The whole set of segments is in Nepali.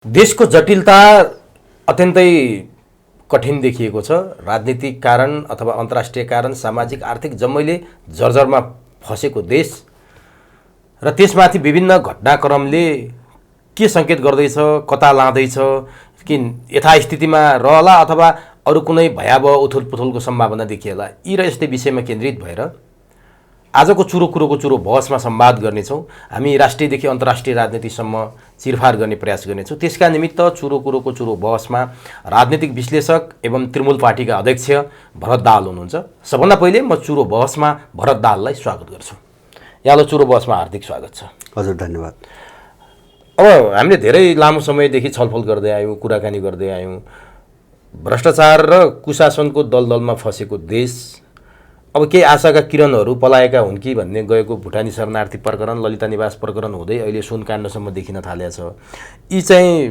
देशको जटिलता अत्यन्तै कठिन देखिएको छ। राजनीतिक कारण अथवा अन्तर्राष्ट्रिय कारण, सामाजिक आर्थिक जम्मैले जर्जरमा फसेको देश र त्यसमाथि विभिन्न घटनाक्रमले के सङ्केत गर्दैछ, कता लाँदैछ, कि यथास्थितिमा रहला अथवा अरू कुनै भयावह उथलपुथलको सम्भावना देखिएला, यी र यस्तै विषयमा केन्द्रित भएर आजको कुरोको चुरो बहसमा संवाद गर्नेछौँ। हामी राष्ट्रियदेखि अन्तर्राष्ट्रिय राजनीतिसम्म चिरफार गर्ने प्रयास गर्नेछौँ। त्यसका निमित्त कुरोको चुरो बहसमा राजनीतिक विश्लेषक एवं तृणमूल पार्टीका अध्यक्ष भरत दाहाल हुनुहुन्छ। सबभन्दा पहिले म चुरो बहसमा भरत दाहाललाई स्वागत गर्छु। यहाँलाई चुरो बहसमा हार्दिक स्वागत छ। हजुर, धन्यवाद। अब हामीले धेरै लामो समयदेखि छलफल गर्दै आयौँ, कुराकानी गर्दै आयौँ। भ्रष्टाचार र कुशासनको दलदलमा फसेको देश, अब केही आशाका किरणहरू पलाएका हुन् कि भन्ने गएको भुटानी शरणार्थी प्रकरण, ललिता निवास प्रकरण हुँदै अहिले सुनकाण्डसम्म देखिन थालेको छ। यी चाहिँ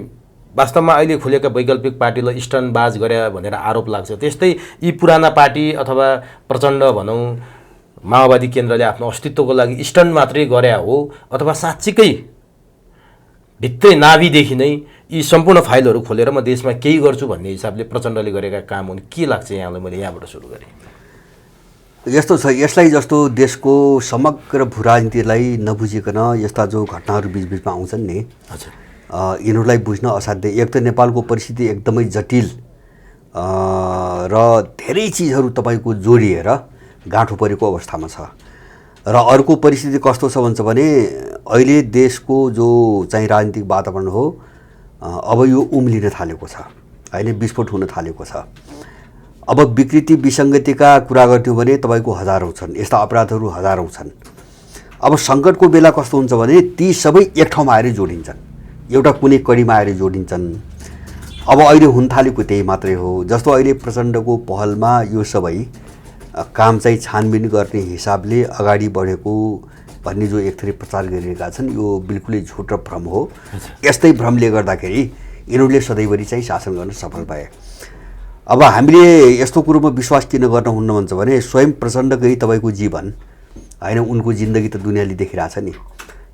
वास्तवमा अहिले खुलेका वैकल्पिक पार्टीलाई स्टनबाज गरे भनेर आरोप लाग्छ। त्यस्तै यी पुराना पार्टी अथवा प्रचण्ड भनौँ, माओवादी केन्द्रले आफ्नो अस्तित्वको लागि स्टन्ट मात्रै गरे हो अथवा साँच्चीकै भित्रै नाभिदेखि नै यी सम्पूर्ण फाइलहरू खोलेर म देशमा केही गर्छु भन्ने हिसाबले प्रचण्डले गरेका काम हुन्, के लाग्छ यहाँलाई? मैले यहाँबाट सुरु गरेँ। यस्तो छ, यसलाई जस्तो देशको समग्र भू राजनीतिलाई नबुझिकन यस्ता जो घटनाहरू बिचबिचमा आउँछन् नि, हजुर, यिनीहरूलाई बुझ्न असाध्य। एक त नेपालको परिस्थिति एकदमै जटिल र धेरै चिजहरू तपाईँको जोडिएर गाँठो परेको अवस्थामा छ। र अर्को परिस्थिति कस्तो छ भन्छ भने अहिले देशको जो चाहिँ राजनीतिक वातावरण हो, अब यो उम्लिन थालेको छ, होइन, विस्फोट हुन थालेको छ। अब विकृति विसङ्गतिका कुरा गर्ने हो भने तपाईँको हजारौँ छन्, यस्ता अपराधहरू हजारौँ छन्। अब सङ्कटको बेला कस्तो हुन्छ भने ती सबै एक ठाउँमा आएर जोडिन्छन्, एउटा कुनै कडीमा आएर जोडिन्छन्। अब अहिले हुन थालेको त्यही मात्रै हो। जस्तो अहिले प्रचण्डको पहलमा यो सबै काम चाहिँ छानबिन गर्ने हिसाबले अगाडि बढेको भन्ने जो एक थरी प्रचार गरिरहेका छन्, यो बिल्कुलै झुट र भ्रम हो। यस्तै भ्रमले गर्दाखेरि यिनीहरूले सधैँभरि चाहिँ शासन गर्न सफल भए। अब हामीले यस्तो कुरोमा विश्वास किन गर्न हुन्न भन्छ भने स्वयं प्रचण्डकै तपाईँको जीवन, होइन, उनको जिन्दगी त दुनियाँले देखिरहेछ नि।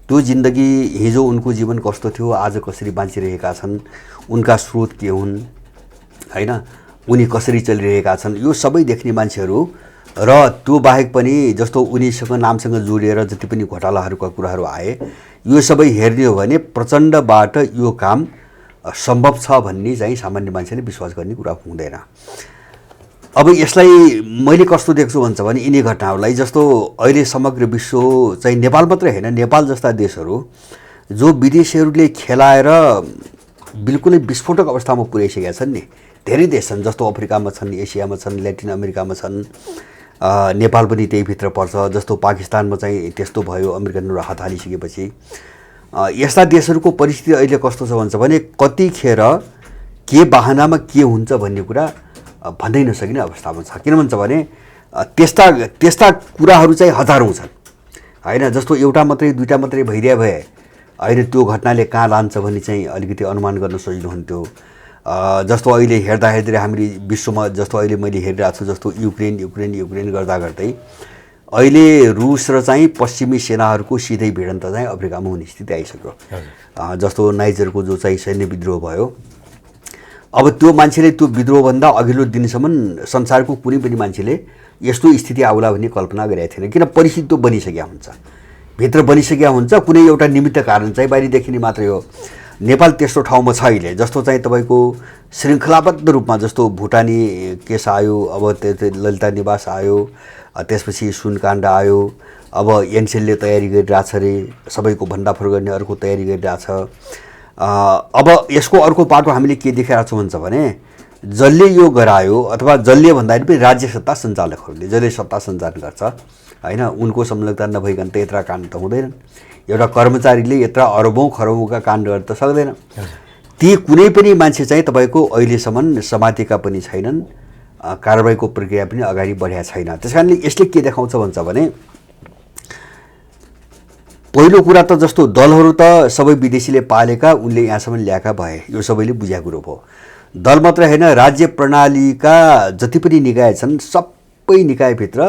त्यो जिन्दगी, हिजो उनको जीवन कस्तो थियो, आज कसरी बाँचिरहेका छन्, उनका स्रोत के हुन्, होइन, उनी कसरी चलिरहेका छन्, यो सबै देख्ने मान्छेहरू। र त्यो बाहेक पनि जस्तो उनीसँग नामसँग जोडिएर जति पनि घोटालाहरूका कुराहरू आए, यो सबै हेर्ने हो भने प्रचण्डबाट यो काम सम्भव छ भन्ने चाहिँ सामान्य मान्छेले विश्वास गर्ने कुरा हुँदैन। अब यसलाई मैले कस्तो देख्छु भन्छ भने यिनी घटनाहरूलाई जस्तो अहिले समग्र विश्व चाहिँ नेपाल मात्रै होइन, नेपाल जस्ता देशहरू जो विदेशीहरूले खेलाएर बिल्कुलै विस्फोटक अवस्थामा पुर्याइसकेका छन् नि, धेरै देश छन्। जस्तो अफ्रिकामा छन्, एसियामा छन्, ल्याटिन अमेरिकामा छन्, नेपाल पनि त्यही भित्र पर्छ। जस्तो पाकिस्तानमा चाहिँ त्यस्तो भयो, अमेरिकनहरू हात हालिसकेपछि। यस्ता देशहरूको परिस्थिति अहिले कस्तो छ भन्छ भने कतिखेर के बहानामा के हुन्छ भन्ने कुरा भन्दै नसकिने अवस्थामा छ। किन भन्छ भने त्यस्ता कुराहरू चाहिँ हजारौँ छन्, होइन। जस्तो एउटा मात्रै दुईवटा मात्रै भइदिए भए, होइन, त्यो घटनाले कहाँ लान्छ भन्ने चाहिँ अलिकति अनुमान गर्न सजिलो हुन्थ्यो। जस्तो अहिले हेर्दा हामीले विश्वमा जस्तो अहिले मैले हेरिरहेको छु, जस्तो युक्रेन गर्दा गर्दै अहिले रुस र चाहिँ पश्चिमी सेनाहरूको सिधै भिडन्त चाहिँ अफ्रिकामा हुने स्थिति आइसक्यो। जस्तो नाइजरको जो चाहिँ सैन्य विद्रोह भयो, अब त्यो मान्छेले त्यो विद्रोहभन्दा अघिल्लो दिनसम्म संसारको कुनै पनि मान्छेले यस्तो स्थिति आउला भन्ने कल्पना गरेका थिएन। किन परिस्थिति त्यो बनिसकेका हुन्छ, भित्र बनिसकेका हुन्छ, कुनै एउटा निमित्त कारण चाहिँ बाहिर देखिने मात्रै हो। नेपाल त्यस्तो ठाउँमा छ अहिले। जस्तो चाहिँ तपाईँको श्रृङ्खलाबद्ध रूपमा जस्तो भुटानी केस आयो, अब त्यो ललिता निवास आयो, त्यसपछि सुनकाण्ड आयो, अब एनसेलले तयारी गरिरहेछ अरे, सबैको भण्डाफोर गर्ने अर्को तयारी गरिरहेछ। अब यसको अर्को पाटो हामीले के देखिरहेको छौँ भन्छ भने जसले यो गरायो अथवा जसले भन्दाखेरि पनि राज्य सत्ता सञ्चालकहरूले, जसले सत्ता सञ्चालन गर्छ, होइन, उनको संलग्नता नभइकन त यत्रा काण्ड त हुँदैन। एउटा कर्मचारीले यत्रा अरबौँ खरबौँका काण्ड गर्न त सक्दैन। ती कुनै पनि मान्छे चाहिँ तपाईँको अहिलेसम्म समातेका पनि छैनन्, कारबाहीको प्रक्रिया पनि अगाडि बढेको छैन। त्यस कारणले यसले के देखाउँछ भन्छ भने पहिलो कुरा त जस्तो दलहरू त सबै विदेशीले पालेका, उनले यहाँसम्म ल्याएका भए, यो सबैले बुझेको कुरो भयो। दल मात्रै होइन, राज्य प्रणालीका जति पनि निकाय छन्, सबै निकायभित्र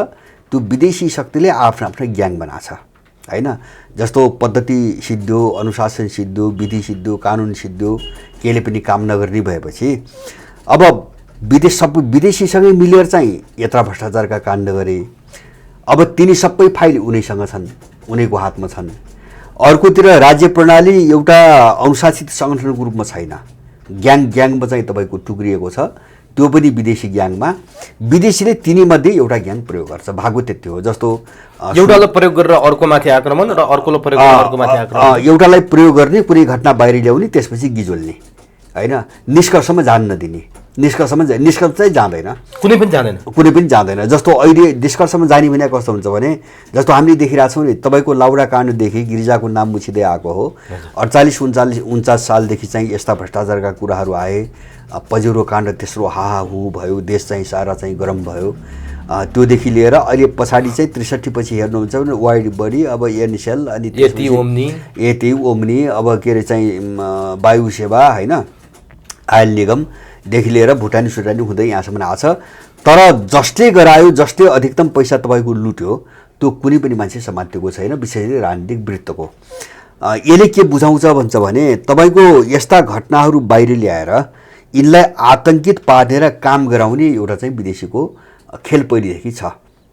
त्यो विदेशी शक्तिले आफ्नो आफ्नो ग्याङ बनाएको छ। हैन। जस्तो पद्धति सिद्धियो, अनुशासन सिद्धियो, विधि सिद्धियो, कानुन सिद्धियो, केले पनि काम नगर्ने भएपछि अब सबै विदेशीसँगै मिलेर चाहिँ यत्रा भ्रष्टाचारका काण्ड गरे। अब तिनी सबै फाइल उनीसँग छन्, उनीको हातमा छन्। अर्कोतिर राज्य प्रणाली एउटा अनुशासित सङ्गठनको रूपमा छैन, ग्याङमा चाहिँ तपाईँको टुक्रिएको छ, त्यो पनि विदेशी ग्याङमा। विदेशीले तिनीमध्ये एउटा ग्याङ प्रयोग गर्छ, भागो त्यति हो। जस्तो एउटालाई प्रयोग गरेर अर्कोमाथि आक्रमण र अर्कोलाई प्रयोग गरेर अर्कोमाथि आक्रमण, एउटालाई प्रयोग गर्ने, कुनै घटना बाहिर ल्याउने, त्यसपछि गिजोल्ने हैन, निष्कर्षमा जान नदिने। निष्कर्ष चाहिँ जाँदैन, कुनै पनि जाँदैन। जस्तो अहिले निष्कर्षमा जाने भने कस्तो हुन्छ भने, जस्तो हामीले देखिरहेछौँ नि, तपाईँको लाउडा काण्डदेखि गिरिजाको नाम मुछिँदै आएको हो। 48-49 सालदेखि चाहिँ यस्ता भ्रष्टाचारका कुराहरू आए। पजेरो काण्ड तेस्रो हाहाहु भयो, देश चाहिँ सारा चाहिँ गरम भयो। त्योदेखि लिएर अहिले पछाडि चाहिँ 63 पछि हेर्नुहुन्छ भने वाइड बडी, अब एनसेल, अनि यति ओम्नी, अब के अरे चाहिँ वायु सेवा हैन, आयल निगमदेखि लिएर भुटानी सुटानी हुँदै यहाँसम्म आछ। तर जसले गरायो, जसले अधिकतम पैसा तपाईँको लुट्यो, त्यो कुनै पनि मान्छे समातेको छैन, विशेष गरी राजनीतिक वृत्तको। यसले के बुझाउँछ भन्छ भने, तपाईँको यस्ता घटनाहरू बाहिर ल्याएर यिनलाई आतंकित पारेर काम गराउने एउटा चाहिँ विदेशीको खेल पहिलेदेखि छ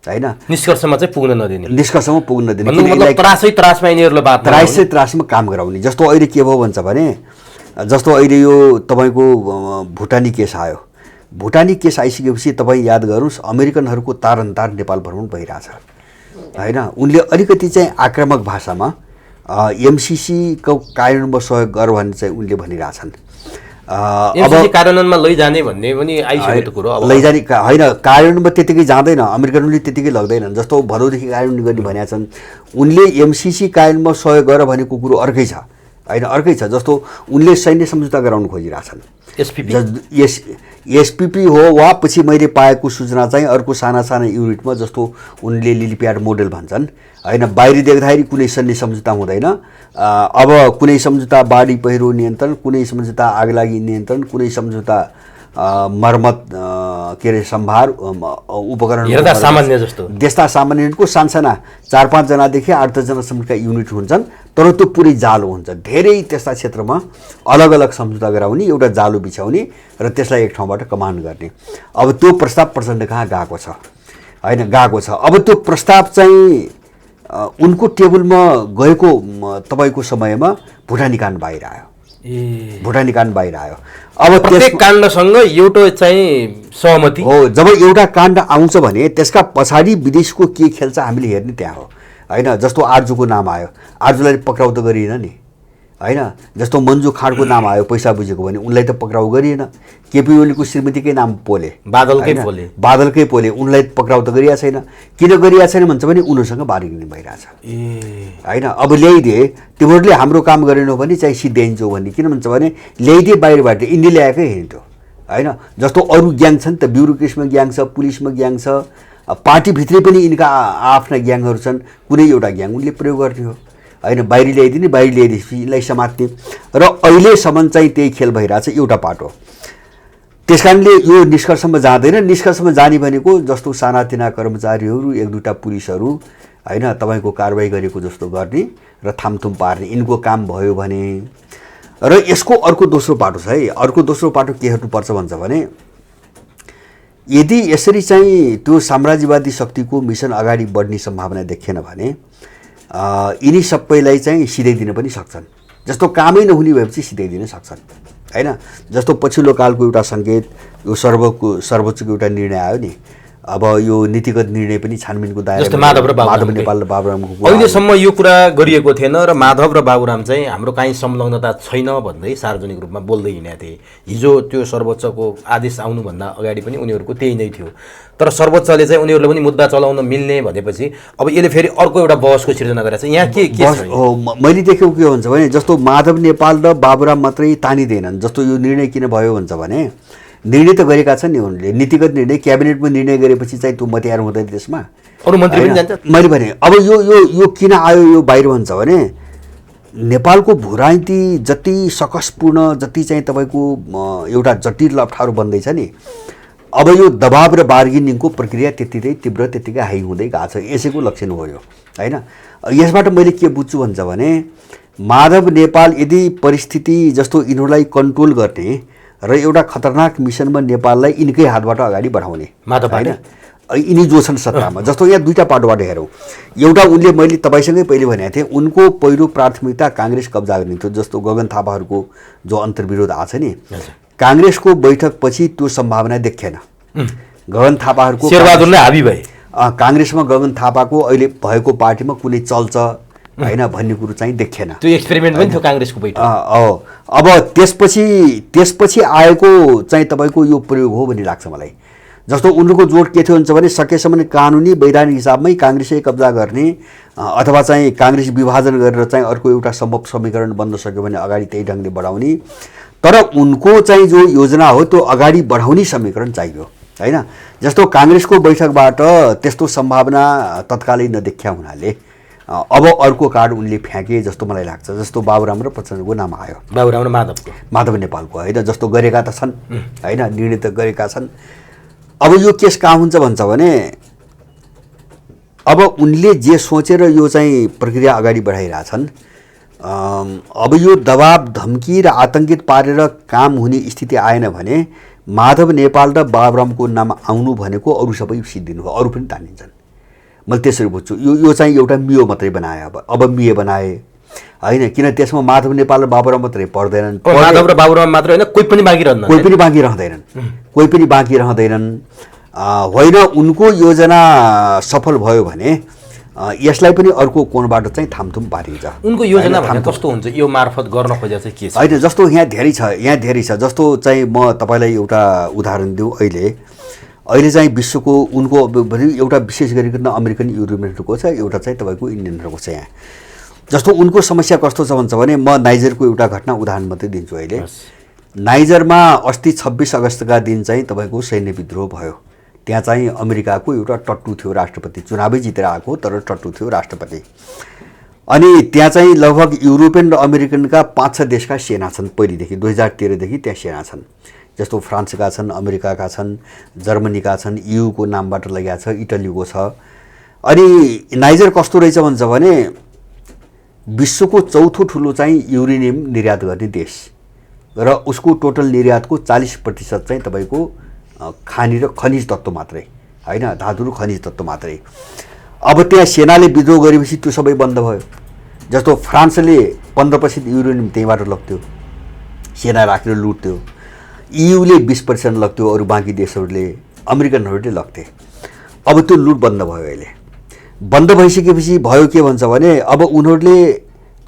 हैन। निष्कर्षमा चाहिँ पुग्न नदिने, त्रासमा काम गराउने। जस्तो अहिले के भयो भन्छ भने, जस्तो अहिले यो तपाईँको भुटानी केस आयो। भुटानी केस आइसकेपछि तपाईँ याद गर्नुहोस्, अमेरिकनहरूको तारन्तार नेपाल भ्रमण भइरहेछ हैन। उनले अलिकति चाहिँ आक्रामक भाषामा एमसिसीको कार्यान्वयनमा सहयोग गर भन्ने चाहिँ उनले भनिरहेछन्। अब कार्यान्वयनमा लैजाने भन्ने पनि आइसकेको कुरो, अब लैजाने होइन, कार्यान्वयनमा त्यतिकै जाँदैन, अमेरिकनले त्यतिकै लग्दैनन्। जस्तो भदौदेखि कार्यान्वयन गर्ने भनेका छन् उनले, एमसिसी कार्यान्वयनमा सहयोग गर भनेको कुरो अर्कै छ होइन, अर्कै छ। जस्तो उनले सैन्य सम्झौता गराउन खोजिरहेछन्, एसपीपी हो वा पछि मैले पाएको सूचना चाहिँ अर्को साना साना युनिटमा, जस्तो उनले लिलीप्याड मोडल भन्छन् हैन। बाहिरी देख्दाखेरि कुनै सैन्य सम्झौता हुँदैन। अब कुनै सम्झौता बाढी पहिरो नियन्त्रण, कुनै सम्झौता आगलागी नियन्त्रण, कुनै सम्झौता मर्मत के अरे सम्भार उपकरण, सामान्य जस्तो त्यस्ता सामान्य युनिटको सानसाना 4-5 जनादेखि 8-10 जनासम्मका युनिट हुन्छन्। तर त्यो पुरै जालो हुन्छ। धेरै त्यस्ता क्षेत्रमा अलग अलग सम्झौता गराउने, एउटा जालो बिछाउने र त्यसलाई एक ठाउँबाट कमान्ड गर्ने। अब त्यो प्रस्ताव प्रचण्ड कहाँ गएको छ हैन, गएको छ। अब त्यो प्रस्ताव चाहिँ उनको टेबलमा गएको तपाईँको समयमा भुटानी काण्ड बाहिर आयो। भुटानी काण्ड बाहिर आयो। अब प्रत्येक काण्डसँग एउटा चाहिँ सहमति हो। जब एउटा काण्ड आउँछ भने त्यसका पछाडि विदेशको के खेल्छ हामीले हेर्ने त्यहाँ हो हैन। जस्तो आर्जुको नाम आयो, आर्जुलाई पक्राउ त गरिएन नि हैन। जस्तो मन्जु खाँडको नाम आयो, पैसा बुझेको भने उनलाई त पक्राउ गरिएन। केपी ओलीको श्रीमतीकै नाम पोले, बादलकै पोले, उनलाई पक्राउ त गरिया छैन। किन गरिया छैन भन्छ भने उनीहरूसँग बार्गेनिङ भइरहेछ हैन। अब ल्याइदिए, तिमीहरूले हाम्रो काम गरेनौ भने चाहिँ सिद्ध्याइन्छौ भन्ने। किन भन्छ भने ल्याइदिए बाहिरबाट, यिनले ल्याएकै होइन त्यो हैन। जस्तो अरू ग्याङ छन् त, ब्युरोक्रेसीमा ग्याङ छ, पुलिसमा ग्याङ छ, पार्टीभित्रै पनि यिनका आफ्ना ग्याङहरू छन्। कुनै एउटा ग्याङ उनले प्रयोग गर्ने हो हैन, बाहिर ल्याइदिने, बाहिर ल्याइदिएपछि यिनलाई समात्ने। र अहिलेसम्म चाहिँ त्यही खेल भइरहेछ एउटा पाटो। त्यस कारणले यो निष्कर्षमा जाँदैन। निष्कर्षमा जाने भनेको जस्तो सानातिना कर्मचारीहरू, एक दुईवटा पुलिसहरू हैन, तपाईँको कारबाही गरेको जस्तो गर्ने र थामथुम पार्ने, यिनको काम भयो भने। र यसको अर्को दोस्रो पाटो छ है। अर्को दोस्रो पाटो के हेर्नुपर्छ भन्छ भने, यदि यसरी चाहिँ त्यो साम्राज्यवादी शक्तिको मिसन अगाडि बढ्ने सम्भावना देखिएन भने यिनी सबैलाई चाहिँ सिधाइदिन पनि सक्छन्। जस्तो कामै नहुने भएपछि सिधाइदिन सक्छन् हैन। जस्तो पछिल्लो कालको एउटा सङ्केत, यो सर्वोच्चको एउटा निर्णय आयो नि। अब यो नीतिगत निर्णय पनि छानबिनको दायरामा, माधव नेपाल र बाबुरामको अहिलेसम्म यो कुरा गरिएको थिएन र माधव र बाबुराम चाहिँ हाम्रो काहीँ संलग्नता छैन भन्दै सार्वजनिक रूपमा बोल्दै हिँडेका थिए। हिजो त्यो सर्वोच्चको आदेश आउनुभन्दा अगाडि पनि उनीहरूको त्यही नै थियो। तर सर्वोच्चले चाहिँ उनीहरूले पनि मुद्दा चलाउन मिल्ने भनेपछि अब यसले फेरि अर्को एउटा बहसको सिर्जना गरेको छ। यहाँ के हो मैले देखेको के हुन्छ भने, जस्तो माधव नेपाल र बाबुराम मात्रै तानिँदैनन्। जस्तो यो निर्णय किन भयो भन्छ भने, निर्णय त गरेका छन् नि उनले, नीतिगत निर्णय, क्याबिनेटमा निर्णय गरेपछि चाहिँ त्यो मतियार हुँदैन त्यसमा, अरू मन्त्री पनि जान्छ। मैले भने अब यो किन आयो यो बाहिर भन्छ भने, नेपालको भूराजनीति जति सकसपूर्ण, जति चाहिँ तपाईँको एउटा जटिल अप्ठ्यारो बन्दैछ नि, अब यो दबाब र बार्गेनिङको प्रक्रिया त्यतिकै तीव्र, त्यतिकै हाई हुँदै गएको छ। यसैको लक्षण हो यो हैन। यसबाट मैले के बुझ्छु भन्छ भने माधव नेपाल यदि परिस्थिति जस्तो यिनीहरूलाई कन्ट्रोल गर्ने र एउटा खतरनाक मिसनमा नेपाललाई यिनकै हातबाट अगाडि बढाउने माधव हैन, यिनी जो छन् सत्तामा, जस्तो यहाँ दुईटा पाटोबाट हेरौँ। एउटा उनले मैले तपाईँसँगै पहिले भनेको थिएँ उनको पहिलो प्राथमिकता काङ्ग्रेस कब्जा गर्ने थियो, जस्तो गगन थापाहरूको जो अन्तर्विरोध आएको छ नि, काङ्ग्रेसको बैठकपछि त्यो सम्भावना देखिएन। गगन थापाहरूको शेरबहादुरले हाबी भए काङ्ग्रेसमा गगन थापाको अहिले भएको पार्टीमा कुनै चल्छ हैन भन्ने कुरो चाहिँ देखिएन। त्यो एक्सपेरिमेन्ट पनि थियो काङ्ग्रेसको बैठक। अब त्यसपछि आएको चाहिँ तपाईँको यो प्रयोग हो भन्ने लाग्छ मलाई। जस्तो उनीहरूको जोड के थियो भन्छ भने सकेसम्म कानुनी वैधानिक हिसाबमै काङ्ग्रेसै कब्जा गर्ने अथवा चाहिँ काङ्ग्रेस विभाजन गरेर चाहिँ अर्को एउटा सम्भव समीकरण बन्न सक्यो भने अगाडि त्यही ढङ्गले बढाउने। तर उनको चाहिँ जो योजना हो त्यो अगाडि बढाउने समीकरण चाहियो हैन। जस्तो काङ्ग्रेसको बैठकबाट त्यस्तो सम्भावना तत्कालै नदेखिया हुनाले अब अर्को कार्ड उनले फ्याँके जस्तो मलाई लाग्छ। जस्तो बाबुराम र प्रचण्डको नाम आयो, बाबुराम र माधव नेपालको हैन, जस्तो गरेका त छन् हैन, निर्णय त गरेका छन्। अब यो केस कहाँ हुन्छ भन्छ भने अब उनले जे सोचेर यो चाहिँ प्रक्रिया अगाडि बढाइरहेछन्, अब यो दबाब धम्की र आतंकित पारेर काम हुने स्थिति आएन भने माधव नेपाल र बाबुरामको नाम आउनु भनेको अरू सबै सिद्धिनु हो, अरू पनि तानिन्छन्। मैले त्यसरी बुझ्छु। यो चाहिँ एउटा मियो मात्रै बनाए, अब मियो बनाए हैन, किन त्यसमा माधव नेपाल र बाबुराम मात्रै पर्दैनन्, माधव र बाबुराम मात्र हैन, कोही पनि बाँकी रहँदैनन्। होइन उनको योजना सफल भयो भने यसलाई पनि अर्को कोणबाट चाहिँ थामथुम पारिन्छ। उनको योजना भने कस्तो हुन्छ यो मार्फत गर्न खोजेको चाहिँ के छ हैन। जस्तो यहाँ धेरै छ जस्तो चाहिँ म तपाईँलाई एउटा उदाहरण दिउँ। अहिले चाहिँ विश्वको उनको एउटा विशेष गरिकन अमेरिकन युरोपियनहरूको छ, एउटा चाहिँ तपाईँको इन्डियनहरूको छ। यहाँ जस्तो उनको समस्या कस्तो छ भन्छ भने म नाइजरको एउटा घटना उदाहरण मात्रै दिन्छु। अहिले नाइजरमा अस्ति 26 अगस्तका दिन चाहिँ तपाईँको सैन्य विद्रोह भयो। त्यहाँ चाहिँ अमेरिकाको एउटा टट्टु थियो राष्ट्रपति, चुनावै जितेर आएको तर टट्टु थियो राष्ट्रपति। अनि त्यहाँ चाहिँ लगभग युरोपियन र अमेरिकनका 5-6 देशका सेना छन्, पहिलेदेखि 2013 देखि त्यहाँ सेना छन्। जस्तो फ्रान्सका छन्, अमेरिकाका छन्, जर्मनीका छन्, युको नामबाट लगेको छ, इटलीको छ। अनि नाइजर कस्तो रहेछ भन्छ भने विश्वको चौथो ठुलो चाहिँ युरेनियम निर्यात गर्ने देश र उसको टोटल निर्यातको 40% चाहिँ तपाईँको खानी र खनिज तत्त्व मात्रै हैन, धातु र खनिज तत्त्व मात्रै। अब त्यहाँ सेनाले विद्रोह गरेपछि त्यो सबै बन्द भयो। जस्तो फ्रान्सले 15% युरेनियम त्यहीँबाट लग्थ्यो, सेना राखेर लुट्थ्यो। युले 20% लग्थ्यो, अरू बाँकी देशहरूले अमेरिकनहरूले लग्थे। अब त्यो लुट बन्द भयो। अहिले बन्द भइसकेपछि भयो के भन्छ भने अब उनीहरूले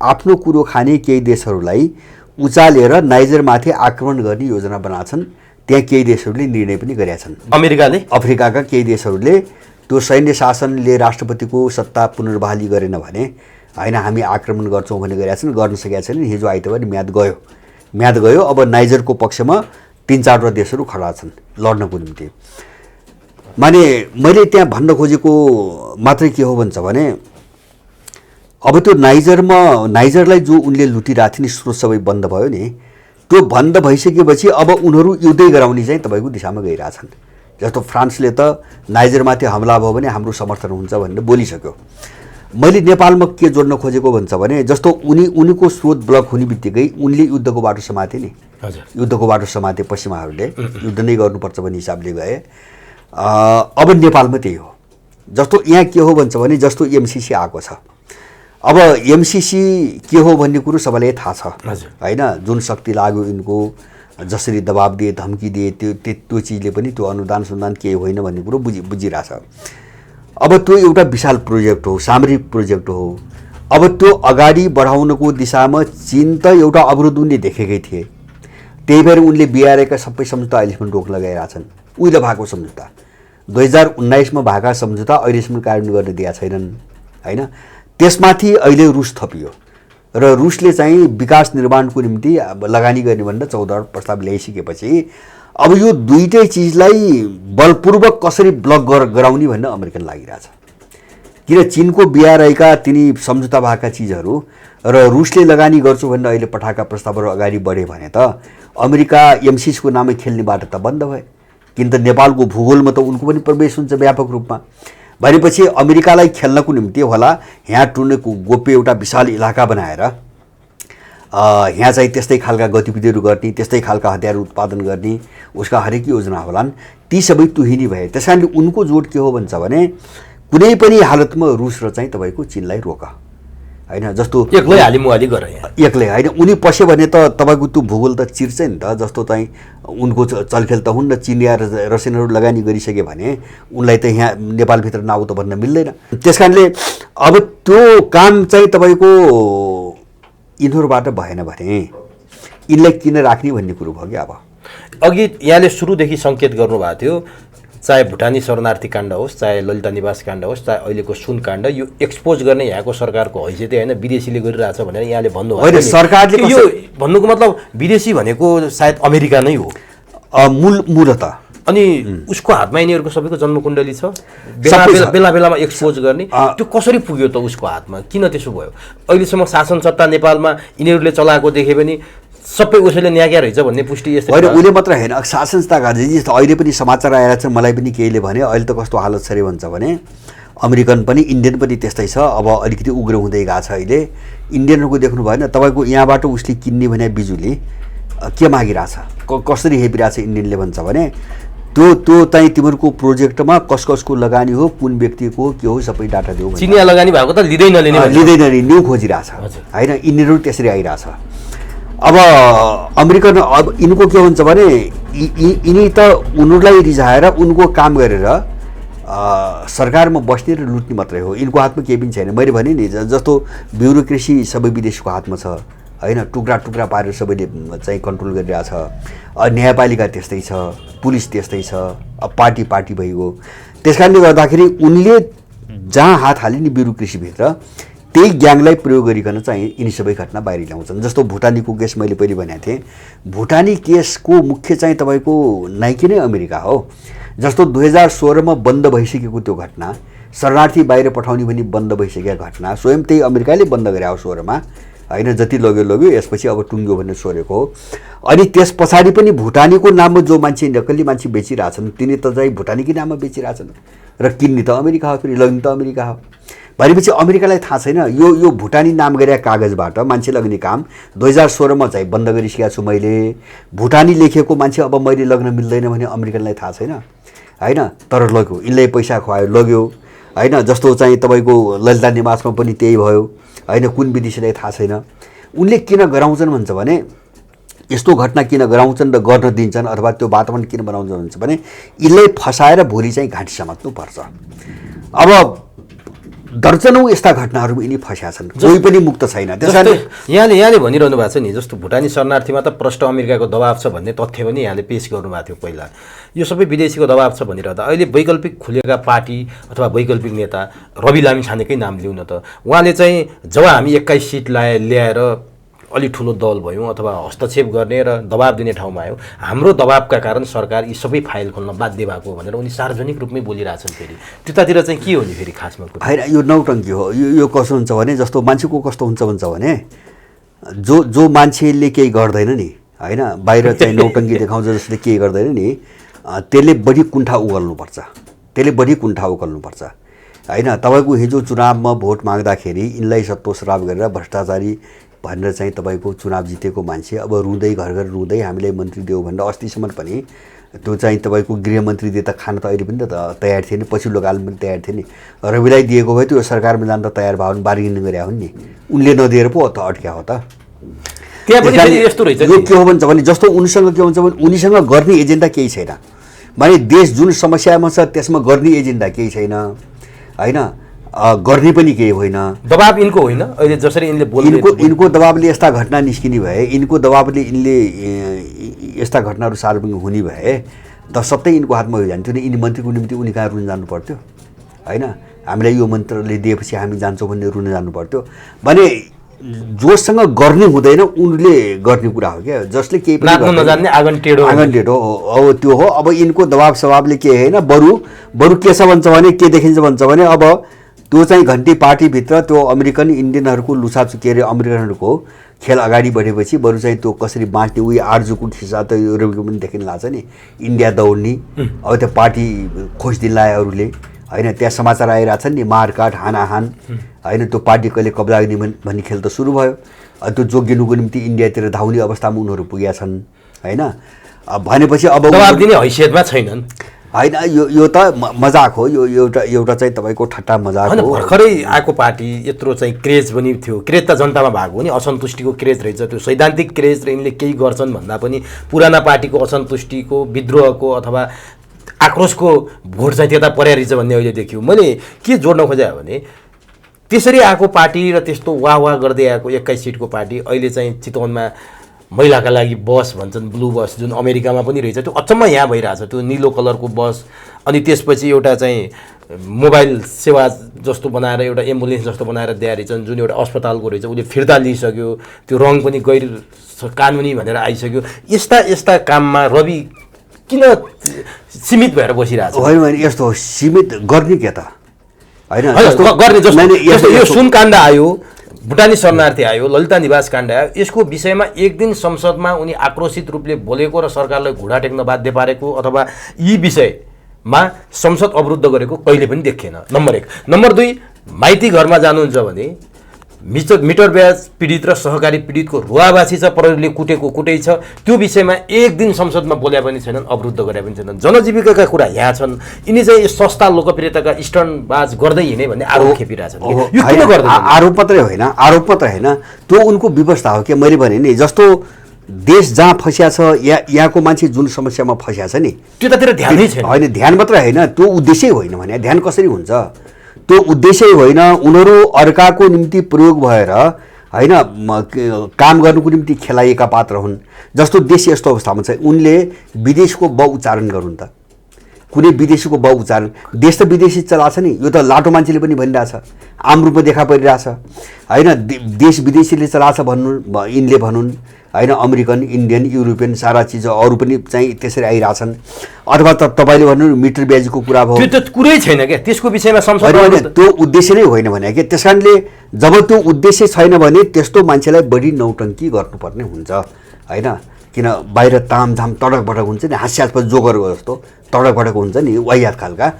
आफ्नो कुरो खाने केही देशहरूलाई उचालेर नाइजरमाथि आक्रमण गर्ने योजना बनाछन्। त्यहाँ केही देशहरूले निर्णय पनि गरेका छन्। अफ्रिकाका केही देशहरूले त्यो सैन्य शासनले राष्ट्रपतिको सत्ता पुनर्बहाली गरेन भने हैन हामी आक्रमण गर्छौँ भन्ने गरेका छन्, गर्न सकेका छैनन्। हिजो आइतबार म्याद गयो। अब नाइजरको पक्षमा 3-4 देशहरू खडा छन् लड्नको निम्ति। माने मैले त्यहाँ भन्न खोजेको मात्रै के हो भन्छ भने अब त्यो नाइजरलाई जो उनले लुटिरहेको थियो नि स्रोत सबै बन्द भयो नि, त्यो बन्द भइसकेपछि अब उनीहरू युद्धै गराउने चाहिँ तपाईँको दिशामा गइरहेछन्। जस्तो फ्रान्सले त नाइजरमाथि हमला भयो भने हाम्रो समर्थन हुन्छ भनेर बोलिसक्यो। मैले नेपालमा के जोड्न खोजेको भन्छ भने जस्तो उनीको स्रोत ब्लक हुने बित्तिकै उनले युद्धको बाटो समाते नि, युद्धको बाटो समाते पश्चिमाहरूले, युद्ध नै गर्नुपर्छ भन्ने हिसाबले गए। अब नेपालमा त्यही हो। जस्तो यहाँ के हो भन्छ भने जस्तो एमसीसी आएको छ। अब एमसीसी के हो भन्ने कुरो सबैलाई थाहा छ हैन। जुन शक्ति लाग्यो यिनको, जसरी दबाब दिए, धम्की दिए, त्यो चिजले पनि त्यो अनुदान सुन्दान के होइन भन्ने कुरो बुझिरहेछ। अब त्यो एउटा विशाल प्रोजेक्ट हो, सामरिक प्रोजेक्ट हो। अब त्यो अगाडि बढाउनको दिशामा चीन त एउटा अवरोध उनले देखेकै थिए। त्यही भएर उनले बिआरएका सबै सम्झौता अहिलेसम्म रोक लगाइरहेछन्। उहिले भएको सम्झौता 2019 मा भएका सम्झौता अहिलेसम्म कार्यान्वयन गर्न दिएका छैनन् हैन। त्यसमाथि अहिले रुस थपियो र रुसले चाहिँ विकास निर्माणको निम्ति लगानी गर्ने भनेर 14 प्रस्ताव ल्याइसकेपछि अब यो दुईटै चिजलाई बलपूर्वक कसरी ब्लक गराउने भन्ने अमेरिकन लागिरहेछ। किन चीनको बिआरआईका तिनी सम्झौता भएका चिजहरू र रुसले लगानी गर्छु भनेर अहिले पठाएका प्रस्तावहरू अगाडि बढे भने त अमेरिका एमसीसीको नाममा खेल्ने बाटो त बन्द भयो। किन त नेपालको भूगोलमा त उनको पनि प्रवेश हुन्छ व्यापक रूपमा। भनेपछि अमेरिकालाई खेल्नको निम्ति होला यहाँ टुर्नेको गोप्य एउटा विशाल इलाका बनाएर यहाँ चाहिँ त्यस्तै खालका गतिविधिहरू गर्ने, त्यस्तै खालका हतियार उत्पादन गर्ने उसका हरेक योजना होलान्, ती सबै तुहिनी भए। त्यस कारणले उनको जोड के हो भन्छ भने कुनै पनि हालतमा रुस र चाहिँ तपाईँको चीनलाई रोक होइन। जस्तो एक्लै हालिमुहाली गरे एक्लै होइन, उनी पस्यो भने त तपाईँको त्यो भूगोल त चिर्छ नि त। जस्तो चाहिँ उनको चलखेल त हुन्न, चिनिया रसियनहरू लगानी गरिसके भने उनलाई त यहाँ नेपालभित्र नाउ त भन्न मिल्दैन। त्यस कारणले अब त्यो काम चाहिँ तपाईँको यिनीहरूबाट भएन भने यिनलाई किन राख्ने भन्ने कुरो भयो कि। अब अघि यहाँले सुरुदेखि सङ्केत गर्नुभएको थियो, चाहे भुटानी शरणार्थी काण्ड होस्, चाहे ललिता निवास काण्ड होस्, चाहे अहिलेको सुन काण्ड, यो एक्सपोज गर्ने यहाँको सरकारको हैसियतै होइन, विदेशीले गरिरहेछ भनेर यहाँले भन्नुभयो। सरकारले यो भन्नुको मतलब विदेशी भनेको सायद अमेरिका नै हो मूलतः। अनि उसको हातमा यिनीहरूको सबैको जन्मकुण्डली छ, बेला बेलामा एक्सपोज गर्ने। त्यो कसरी पुग्यो त उसको हातमा, किन त्यसो भयो? अहिलेसम्म शासन सत्ता नेपालमा यिनीहरूले चलाएको देखे पनि सबै उसैले न्याग्या रहेछ भन्ने पुष्टि यस्तो होइन। उसले मात्र होइन, शासन सत्ताका जस्तो अहिले पनि समाचार आएर छ, मलाई पनि केहीले भने अहिले त कस्तो हालत छ अरे भन्छ भने अमेरिकन पनि इन्डियन पनि त्यस्तै छ। अब अलिकति उग्र हुँदै गएको छ अहिले। इन्डियनहरूको देख्नु भएन तपाईँको यहाँबाट उसले किन्ने भने बिजुली के मागिरहेछ, कसरी हेपिरहेछ इन्डियनले भन्छ भने त्यो चाहिँ तिमीहरूको प्रोजेक्टमा कसको लगानी हो, कुन व्यक्तिको के हो, सबै डाटा देऊ। चिनिया लगानी भएको त लिँदै न्यू खोजिरहेछ होइन। यिनीहरू त्यसरी आइरहेछ। अब अमेरिकन अब यिनको के हुन्छ भने यिनी त उनीहरूलाई रिझाएर उनको काम गरेर सरकारमा बस्ने र लुट्ने मात्रै हो। यिनको हातमा केही पनि छैन। मैले भने नि जस्तो ब्युरोक्रेसी सबै विदेशको हातमा छ होइन, टुक्रा टुक्रा पारेर सबैले चाहिँ कन्ट्रोल गरिरहेछ। न्यायपालिका त्यस्तै छ, पुलिस त्यस्तै छ, पार्टी भइगयो। त्यस कारणले गर्दाखेरि उनले जहाँ हात हाले नि ब्युरोक्रेसीभित्र त्यही ग्याङलाई प्रयोग गरिकन चाहिँ यिनी सबै घटना बाहिर ल्याउँछन्। जस्तो भुटानीको केस मैले पहिले भनेको थिएँ, भुटानी केसको मुख्य चाहिँ तपाईँको नाइकी नै अमेरिका हो। जस्तो 2016मा बन्द भइसकेको त्यो घटना, शरणार्थी बाहिर पठाउने पनि बन्द भइसकेको घटना स्वयं त्यही अमेरिकाले बन्द गरे हो 16मा होइन। जति लग्यो यसपछि अब टुङ्ग्यो भनेर सोरेको हो। अनि त्यस पछाडि पनि भुटानीको नाममा जो मान्छे नक्कली मान्छे बेचिरहेछन् तिनी त चाहिँ भुटानीकै नाममा बेचिरहेछन् र किन्ने त अमेरिका हो, फेरि लग्ने त अमेरिका हो। भनेपछि अमेरिकालाई थाहा छैन यो भुटानी नाम गरेका कागजबाट मान्छे लग्ने काम 2016मा चाहिँ बन्द गरिसकेको छु मैले। भुटानी लेखेको मान्छे अब मैले लग्न मिल्दैन भने अमेरिकनलाई थाहा छैन होइन। तर लग्यो, यिनलाई पैसा खुवायो लग्यो होइन। जस्तो चाहिँ तपाईँको ललिता निवासमा पनि त्यही भयो होइन। कुन विदेशीलाई थाहा छैन। उनले किन गराउँछन् भन्छ भने, यस्तो घटना किन गराउँछन् र गर्न दिन्छन् अथवा त्यो वातावरण किन बनाउँछन् भन्छ भने यिनलाई फसाएर भोलि चाहिँ घाँटी समात्नुपर्छ। अब दर्जनौँ यस्ता घटनाहरू यिनी फस्या छन्, कोही पनि मुक्त छैन। त्यसैले यहाँले भनिरहनु भएको छ नि, जस्तो भुटानी शरणार्थीमा त प्रष्ट अमेरिकाको दबाब छ भन्ने तथ्य पनि यहाँले पेश गर्नुभएको थियो पहिला। यो सबै विदेशीको दबाब छ भनिरहँदा अहिले वैकल्पिक खुलेका पार्टी अथवा वैकल्पिक नेता रवि लामिछानेकै नाम लिउँ न त, उहाँले चाहिँ जब हामी 21 सिट ल्याएर अलि ठुलो दल भयौँ अथवा हस्तक्षेप गर्ने र दबाब दिने ठाउँमा आयौँ, हाम्रो दबाबका कारण सरकार यी सबै फाइल खोल्न बाध्य भएको भनेर उनी सार्वजनिक रूपमै बोलिरहेछन्। फेरि त्यतातिर चाहिँ के हो नि फेरि खासमा होइन, यो नौटङ्की हो। यो कस्तो हुन्छ भने, जस्तो मान्छेको कस्तो हुन्छ भन्छ भने जो मान्छेले केही गर्दैन नि होइन, बाहिर चाहिँ नौटङ्की देखाउँछ जसले केही गर्दैन नि, त्यसले बढी कुण्ठा उगल्नुपर्छ होइन। तपाईँको हिजो चुनावमा भोट माग्दाखेरि यिनलाई सत्तोश्राप गरेर भ्रष्टाचारी भनेर चाहिँ तपाईँको चुनाव जितेको मान्छे अब रुँदै घर घर रुँदै हामीलाई मन्त्री देऊ भनेर अस्तिसम्म पनि त्यो चाहिँ तपाईँको गृहमन्त्री दिए त खान त अहिले पनि त तयार थिए नि, पछिल्लो कालमा पनि तयार थिए नि। रविलाई दिएको भए त्यो सरकारमा जान त तयार भयो भने बार्गेनिङ गरे हुन् नि, उनले नदिएर पो त अड्क्या हो त। त्यहाँ पनि यस्तो रहेछ। यो के हो भन्छ भने, जस्तो उनीसँग के हुन्छ भने उनीसँग गर्ने एजेन्डा केही छैन। माने देश जुन समस्यामा छ त्यसमा गर्ने एजेन्डा केही छैन होइन, गर्ने पनि केही होइन। दबाब यिनको होइन अहिले जसरी यिनको दबाबले यस्ता घटना निस्किने भए, यिनको दबाबले यिनले यस्ता घटनाहरू सार्वजनिक हुने भए त सबै यिनको हातमा जान्थ्यो नि। यिनी मन्त्रीको निम्ति उनी कहाँ रुन जानु पर्थ्यो होइन। हामीलाई यो मन्त्रले दिएपछि हामी जान्छौँ भन्ने रुन जानु पर्थ्यो भने जोसँग गर्ने हुँदैन उनले गर्ने कुरा हो क्या। जसले केही पनि नजान्ने आँगन टेढो अब त्यो हो। अब यिनको दबाब स्वभावले के होइन, बरु के छ भन्छ भने, के देखिन्छ भन्छ भने अब त्यो चाहिँ घन्टी पार्टीभित्र त्यो अमेरिकन इन्डियनहरूको लुसाप के अरे अमेरिकनहरूको खेल अगाडि बढेपछि बरु चाहिँ त्यो कसरी बाँच्ने उही आर्जुको खिस्सा त युरोपको पनि देखिन लाग्छ नि। इन्डिया दौड्ने अब त्यो पार्टी खोज्दिन लाए अरूले होइन त्यहाँ समाचार आइरहेछन् नि मारकाट हानाहान होइन त्यो पार्टी कहिले कब्जा गर्ने भन्ने खेल त सुरु भयो त्यो जोगिनुको निम्ति इन्डियातिर धाउने अवस्थामा उनीहरू पुगेका छन् होइन भनेपछि अब जवाब दिने हैसियतमा छैनन् होइन यो त मजाक हो यो एउटा चाहिँ तपाईँको ठट्टा मजाक होइन हो भर्खरै आएको पार्टी यत्रो चाहिँ क्रेज पनि थियो क्रेज त जनतामा भएको हो नि असन्तुष्टिको क्रेज रहेछ त्यो सैद्धान्तिक क्रेज र यिनले केही गर्छन् भन्दा पनि पुराना पार्टीको असन्तुष्टिको विद्रोहको अथवा आक्रोशको भोट चाहिँ त्यता पर्या रहेछ भन्ने अहिले देखियो मैले के जोड्न खोजेँ भने त्यसरी आएको पार्टी र त्यस्तो वाह वाह गर्दै आएको 21 सिटको पार्टी अहिले चाहिँ चितवनमा महिलाका लागि बस भन्छन् ब्लू बस जुन अमेरिकामा पनि रहेछ त्यो अचम्म यहाँ भइरहेछ त्यो निलो कलरको बस अनि त्यसपछि एउटा चाहिँ मोबाइल सेवा जस्तो बनाएर एउटा एम्बुलेन्स जस्तो बनाएर दिए रहेछन् जुन एउटा अस्पतालको रहेछ उसले फिर्ता लिइसक्यो त्यो रङ पनि गैर कानुनी भनेर आइसक्यो यस्ता काममा रवि किन सीमित भएर बसिरहेछ होइन भने यस्तो सीमित गर्ने के त होइन गर्ने जस्तो यो सुन काण्ड आयो भुटानी शरणार्थी आयो ललिता निवास काण्ड आयो यसको विषयमा एक दिन संसदमा उनी आक्रोशित रूपले बोलेको र सरकारलाई घुँडा टेक्न बाध्य पारेको अथवा यी विषयमा संसद अवरुद्ध गरेको कहिले पनि देखिएन नम्बर 1 नम्बर 2 माइती घरमा जानुहुन्छ भने मिटर ब्याज पीडित र सहकारी पीडितको रुवाबासी छ प्रहरीले कुटेको कुटै छ त्यो विषयमा एक दिन संसदमा बोल्या पनि छैनन् अवरुद्ध गरे पनि छैनन् जनजीविकाका कुरा यहाँ छन् यिनी चाहिँ सस्ता लोकप्रियताका स्टन्टबाज गर्दै हिँडे भन्ने आरोप खेपिरहेछन् यो किन गर्दैन आरोप मात्रै होइन त्यो उनको व्यवस्था हो कि मैले भने नि जस्तो देश जहाँ फसिया छ यहाँको मान्छे जुन समस्यामा फसिया छ नि त्यतातिर ध्यानै छैन होइन ध्यान मात्रै होइन त्यो उद्देश्य होइन भने ध्यान कसरी हुन्छ त्यो उद्देश्य होइन उनीहरू अर्काको निम्ति प्रयोग भएर होइन काम गर्नुको निम्ति खेलाइएका पात्र हुन् जस्तो देश यस्तो अवस्थामा छ उनले विदेशको ब उच्चारण गरून् त कुनै विदेशीको ब उच्चारण देश त विदेशी चलाछ नि यो त लाटो मान्छेले पनि भनिरहेछ आम रूपमा देखा परिरहेछ होइन देश विदेशीले चलाछ भन्नु यिनले भनुन् होइन अमेरिकन इन्डियन युरोपियन सारा चिज अरू पनि चाहिँ त्यसरी आइरहेछन् अथवा तपाईँले भन्नु मिटर ब्याजको कुरा भयो त्यो त कुरै छैन क्या त्यसको विषयमा संसदमा त्यो उद्देश्य नै होइन भने के त्यस कारणले जब त्यो उद्देश्य छैन भने त्यस्तो मान्छेलाई बढी नौटङ्की गर्नुपर्ने हुन्छ होइन किन बाहिर तामझाम तडक भडक हुन्छ नि हास्यास्पद जोकरको जस्तो तडक भडक हुन्छ नि वाहियात खालका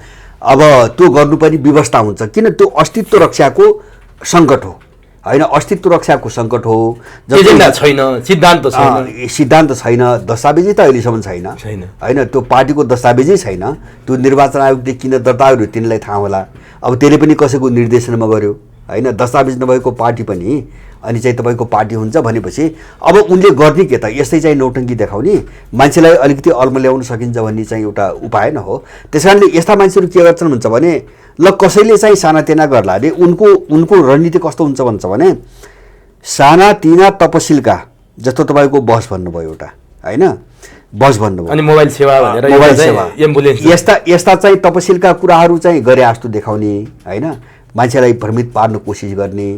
अब त्यो गर्नुपर्ने व्यवस्था हुन्छ किन त्यो अस्तित्व रक्षाको सङ्कट हो होइन अस्तित्व रक्षाको सङ्कट हो एजेन्डा छैन सिद्धान्त छैन दस्तावेजै त अहिलेसम्म छैन होइन त्यो पार्टीको दस्तावेजै छैन त्यो निर्वाचन आयोगले किन दर्ता गर्यो तिनलाई थाहा होला अब त्यसले पनि कसैको निर्देशनमा गर्यो होइन दस्तावेज नभएको पार्टी पनि अनि चाहिँ तपाईँको पार्टी हुन्छ भनेपछि अब उनले गर्ने के त यस्तै चाहिँ नौटङ्की देखाउने मान्छेलाई अलिकति अल्म ल्याउन सकिन्छ भन्ने चाहिँ एउटा उपाय न हो त्यस कारणले यस्ता मान्छेहरू के गर्छन् भन्छ भने ल कसैले चाहिँ सानातिना गर्ला अरे उनको रणनीति कस्तो हुन्छ भन्छ भने सानातिना तपसिलका जस्तो तपाईँको बस भन्नुभयो एउटा होइन बस भन्नुभयो अनि मोबाइल सेवा भनेर मोबाइल सेवा एम्बुलेन्स यस्ता चाहिँ तपसिलका कुराहरू चाहिँ गरे जस्तो देखाउने होइन मान्छेलाई भ्रमित पार्न कोसिस गर्ने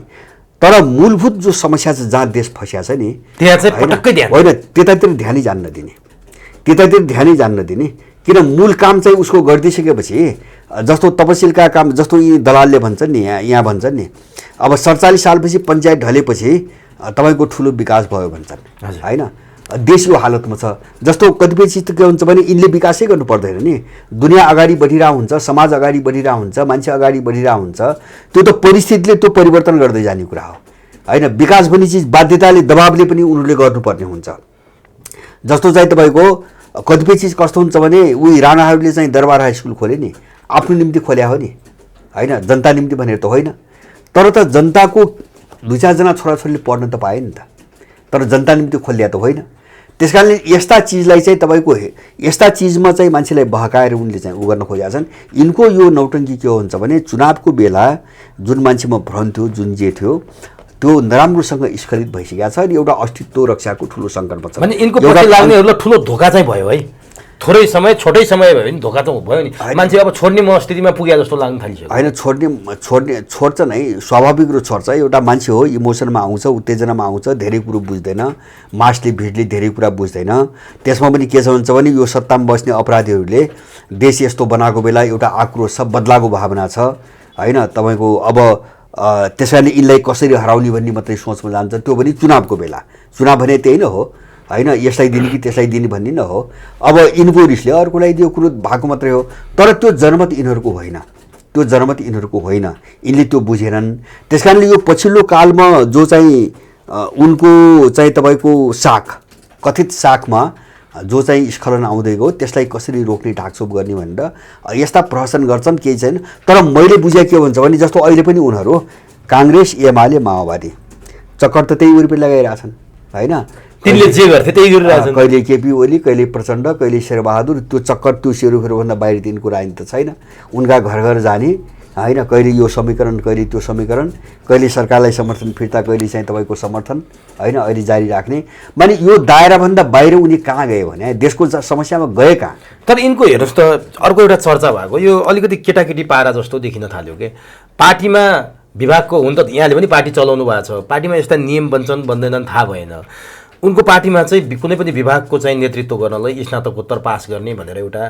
तर मूलभूत जो समस्या छ जहाँ देश फसिया छ नि त्यहाँ चाहिँ पटक्कै ध्यान होइन त्यतातिर ध्यानै जान्न दिने किन मूल काम चाहिँ उसको गरिदिइसकेपछि जस्तो तपसिलका काम जस्तो यी दलालले भन्छन् नि यहाँ भन्छन् नि अब 47 सालपछि पञ्चायत ढलेपछि तपाईँको ठुलो विकास भयो भन्छन् होइन देश यो हालतमा छ जस्तो कतिपय चिज त के हुन्छ भने यिनले विकासै गर्नु पर्दैन नि दुनियाँ अगाडि बढिरहेको हुन्छ समाज अगाडि बढिरहेको हुन्छ मान्छे अगाडि बढिरहेको हुन्छ त्यो त परिस्थितिले त्यो परिवर्तन गर्दै जाने कुरा हो होइन विकास भन्ने चिज बाध्यताले दबावले पनि उनीहरूले गर्नुपर्ने हुन्छ जस्तो चाहिँ तपाईँको कतिपय चिज कस्तो हुन्छ भने उही राणाहरूले चाहिँ दरबार हाई स्कुल खोले नि आफ्नो निम्ति खोल्या हो नि होइन जनता निम्ति भनेर त होइन तर त जनताको 2-4 जना छोराछोरीले पढ्न त पाए नि त तर जनता निम्ति खोल्या त होइन त्यस कारणले यस्ता चिजलाई चाहिँ तपाईँको यस्ता चिजमा चाहिँ मान्छेलाई बहकाएर उनले चाहिँ उ गर्न खोजेका छन् यिनको यो नौटङ्की के हुन्छ भने चुनावको बेला जुन मान्छेमा भ्रम थियो जुन जे थियो त्यो नराम्रोसँग स्खलित भइसकेको छ अनि एउटा अस्तित्व रक्षाको ठुलो सङ्कटमा छ भने यिनको पछि लाग्नेहरूलाई ठुलो धोका चाहिँ भयो है थोरै समय छोटै समय भयो नि धोका त भयो नि मान्छे अब छोड्ने मनस्थितिमा पुगे जस्तो लाग्न थालिसक्यो होइन छोड्छ नै स्वाभाविक रूप छोड्छ एउटा मान्छे हो इमोसनमा आउँछ उत्तेजनामा आउँछ धेरै कुरो बुझ्दैन मासले भिडले धेरै कुरा बुझ्दैन त्यसमा पनि के छ भन्छ भने यो सत्तामा बस्ने अपराधीहरूले देश यस्तो बनाएको बेला एउटा आक्रोश छ बदलाको भावना छ होइन तपाईँको अब त्यस कारणले यिनलाई कसरी हराउने भन्ने मात्रै सोचमा जान्छ त्यो पनि चुनावको बेला चुनाव भने त्यही नै हो होइन यसलाई दिने कि त्यसलाई दिने भन्ने न हो अब यिनको रिसले अर्कोलाई दियो कुरो भएको मात्रै हो तर त्यो जनमत यिनीहरूको होइन त्यो जनमत यिनीहरूको होइन, यिनले त्यो बुझेनन्। त्यस कारणले यो पछिल्लो कालमा जो चाहिँ उनको चाहिँ तपाईँको साख, कथित साखमा जो चाहिँ स्खलन आउँदै गयो त्यसलाई कसरी रोक्ने ढाकछोप गर्ने भनेर यस्ता प्रहसन गर्छन्, केही छैन। तर मैले बुझे के हुन्छ भने जस्तो अहिले पनि उनीहरू काङ्ग्रेस, एमाले, माओवादी चक्कर त त्यही वरिपरि लगाइरहेछन् होइन। तिनले जे गर्थे त्यही गरिरहेछन्। कहिले केपी ओली, कहिले प्रचण्ड, कहिले शेरबहादुर, त्यो चक्कर त्यो सेरोफेरोभन्दा बाहिर तिनको राजनीति त छैन। उनका घर घर जाने होइन, कहिले यो समीकरण कहिले त्यो समीकरण, कहिले सरकारलाई समर्थन फिर्ता कहिले चाहिँ तपाईँको समर्थन होइन, अहिले जारी राख्ने। माने यो दायराभन्दा बाहिर उनी कहाँ गए भने देशको समस्यामा गए कहाँ। तर यिनको हेर्नुहोस् त अर्को एउटा चर्चा भएको यो अलिकति केटाकेटी पारा जस्तो देखिन थाल्यो के पार्टीमा विभागको हुन त यहाँले पनि पार्टी चलाउनु भएको छ, पार्टीमा यस्ता नियम बन्छन् बन्दैनन् थाहा भएन। उनको पार्टीमा चाहिँ कुनै पनि विभागको चाहिँ नेतृत्व गर्नलाई स्नातकोत्तर पास गर्ने भनेर एउटा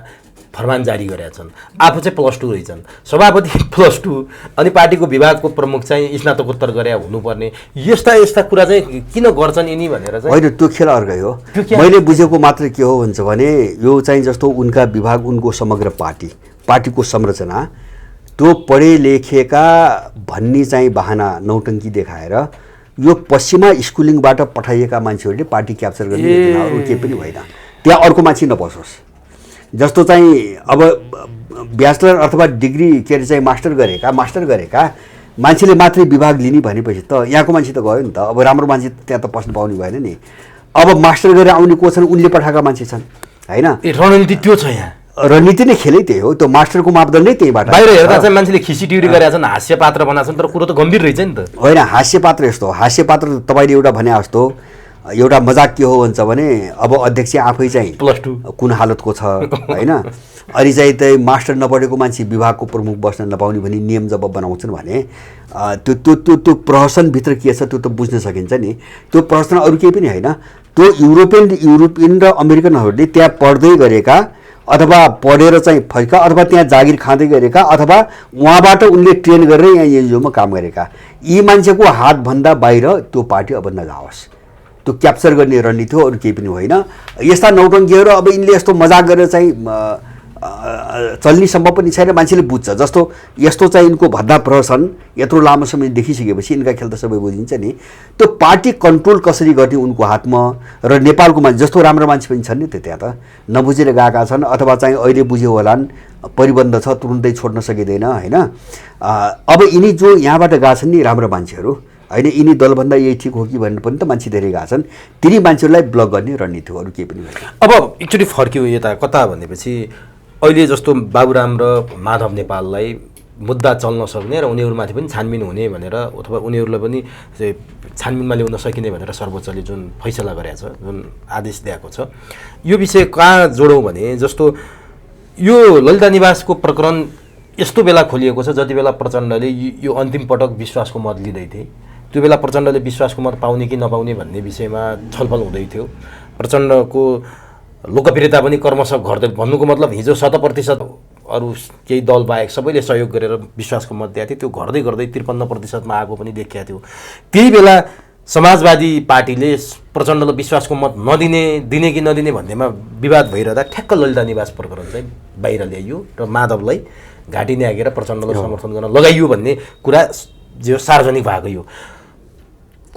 फरमान जारी गरेका छन्। आफू चाहिँ +2 रहेछन्, सभापति +2 अनि पार्टीको विभागको प्रमुख चाहिँ स्नातकोत्तर गरे हुनुपर्ने। यस्ता यस्ता कुरा चाहिँ किन गर्छन् यिनी भनेर चाहिँ होइन, त्यो खेल अर्कै हो। मैले बुझेको मात्र के हो भन्छ भने यो चाहिँ जस्तो उनका विभाग, उनको समग्र पार्टीको संरचना त्यो पढे लेखेका भन्ने चाहिँ बहाना नौटङ्की देखाएर यो पश्चिमा स्कुलिङबाट पठाइएका मान्छेहरूले पार्टी क्याप्चर गर्ने योजना अरू केही पनि होइन। त्यहाँ अर्को मान्छे नपसोस्। जस्तो चाहिँ अब ब्याचलर अथवा डिग्री के अरे चाहिँ मास्टर गरेका मान्छेले मात्रै विभाग लिने भनेपछि त यहाँको मान्छे त गयो नि त। अब राम्रो मान्छे त्यहाँ त पस्नु पाउनु भएन नि। अब मास्टर गरेर आउने को छन्, उनले पठाएका मान्छे छन् होइन। रणनीति त्यो छ यहाँ, रणनीति नै खेलै त्यही हो। त्यो मास्टरको मापदण्ड नै त्यहीबाट। बाहिर हेर्दा चाहिँ मान्छेले खिसिटिउरी गरेका छन्, हास्य पात्र बनाएको छन्, तर कुरो त गम्भीर रहेछ नि त। होइन, हास्य पात्र यस्तो, हास्य पात्र तपाईँले एउटा भने जस्तो एउटा मजाक के हो भन्छ भने अब अध्यक्ष आफै चाहिँ +2 कुन हालतको छ होइन। अनि चाहिँ त्यही मास्टर नपढेको मान्छे विभागको प्रमुख बस्न नपाउने भनी नियम जब बनाउँछन् भने त्यो त्यो त्यो त्यो प्रहसनभित्र के छ त्यो त बुझ्न सकिन्छ नि। त्यो प्रहसन अरू केही पनि होइन। त्यो युरोपियन र अमेरिकनहरूले त्यहाँ पढ्दै गरेका अथवा पढेर चाहिँ फर्का अथवा त्यहाँ जागिर खाँदै गरेका अथवा उहाँबाट उनले ट्रेन गरेर यहाँ एनजिओमा काम गरेका यी मान्छेको हातभन्दा बाहिर त्यो पार्टी अब नजाओस्, त्यो क्याप्चर गर्ने रणनीति हो, अरू केही पनि होइन। यस्ता नौटङ्कीहरू अब यिनले यस्तो मजाक गरेर चाहिँ चल्ने सम्भव पनि छैन। मान्छेले बुझ्छ जस्तो यस्तो चाहिँ यिनको भद्दा प्रहसन यत्रो लामो समय देखिसकेपछि यिनका खेल त सबै बुझिन्छ नि। त्यो पार्टी कन्ट्रोल कसरी गर्ने उनको हातमा र नेपालको मान्छे जस्तो राम्रो मान्छे पनि छन् नि त त्यहाँ त नबुझेर गएका छन् अथवा चाहिँ अहिले बुझ्यो होलान् परिबन्ध छ तुरुन्तै छोड्न सकिँदैन होइन। अब यिनी जो यहाँबाट गएका छन् नि राम्रो मान्छेहरू होइन, यिनी दलभन्दा यही ठिक हो कि भनेर पनि त मान्छे धेरै गएका छन्। तिनी मान्छेहरूलाई ब्लक गर्ने रणनीति हो, अरू केही पनि होइन। अब एकचोटि फर्क्यौँ यता कता भनेपछि अहिले जस्तो बाबुराम र माधव नेपाललाई मुद्दा चल्न सक्ने र उनीहरूमाथि पनि छानबिन हुने भनेर अथवा उनीहरूलाई पनि छानबिनमा ल्याउन सकिने भनेर सर्वोच्चले जुन फैसला गरेको छ, जुन आदेश दिएको छ, यो विषय कहाँ जोडौँ भने जस्तो यो ललिता निवासको प्रकरण यस्तो बेला खोलिएको छ जति बेला प्रचण्डले यो अन्तिम पटक विश्वासको मत लिँदै थिए, त्यो बेला प्रचण्डले विश्वासको मत पाउने कि नपाउने भन्ने विषयमा छलफल हुँदै थियो। प्रचण्डको लोकप्रियता पनि क्रमशः घट्दै, भन्नुको मतलब हिजो 100% अरू केही दल बाहेक सबैले सहयोग गरेर विश्वासको मत दिएको थियो, त्यो घट्दै घट्दै 53%मा आएको पनि देखिएको थियो। त्यही बेला समाजवादी पार्टीले प्रचण्डलाई विश्वासको मत दिने कि नदिने भन्नेमा विवाद भइरहँदा ठ्याक्क ललिता निवास प्रकरण चाहिँ बाहिर ल्याइयो र माधवलाई घाँटी न्यागेर प्रचण्डलाई समर्थन गर्न लगाइयो भन्ने कुरा जो सार्वजनिक भएको यो।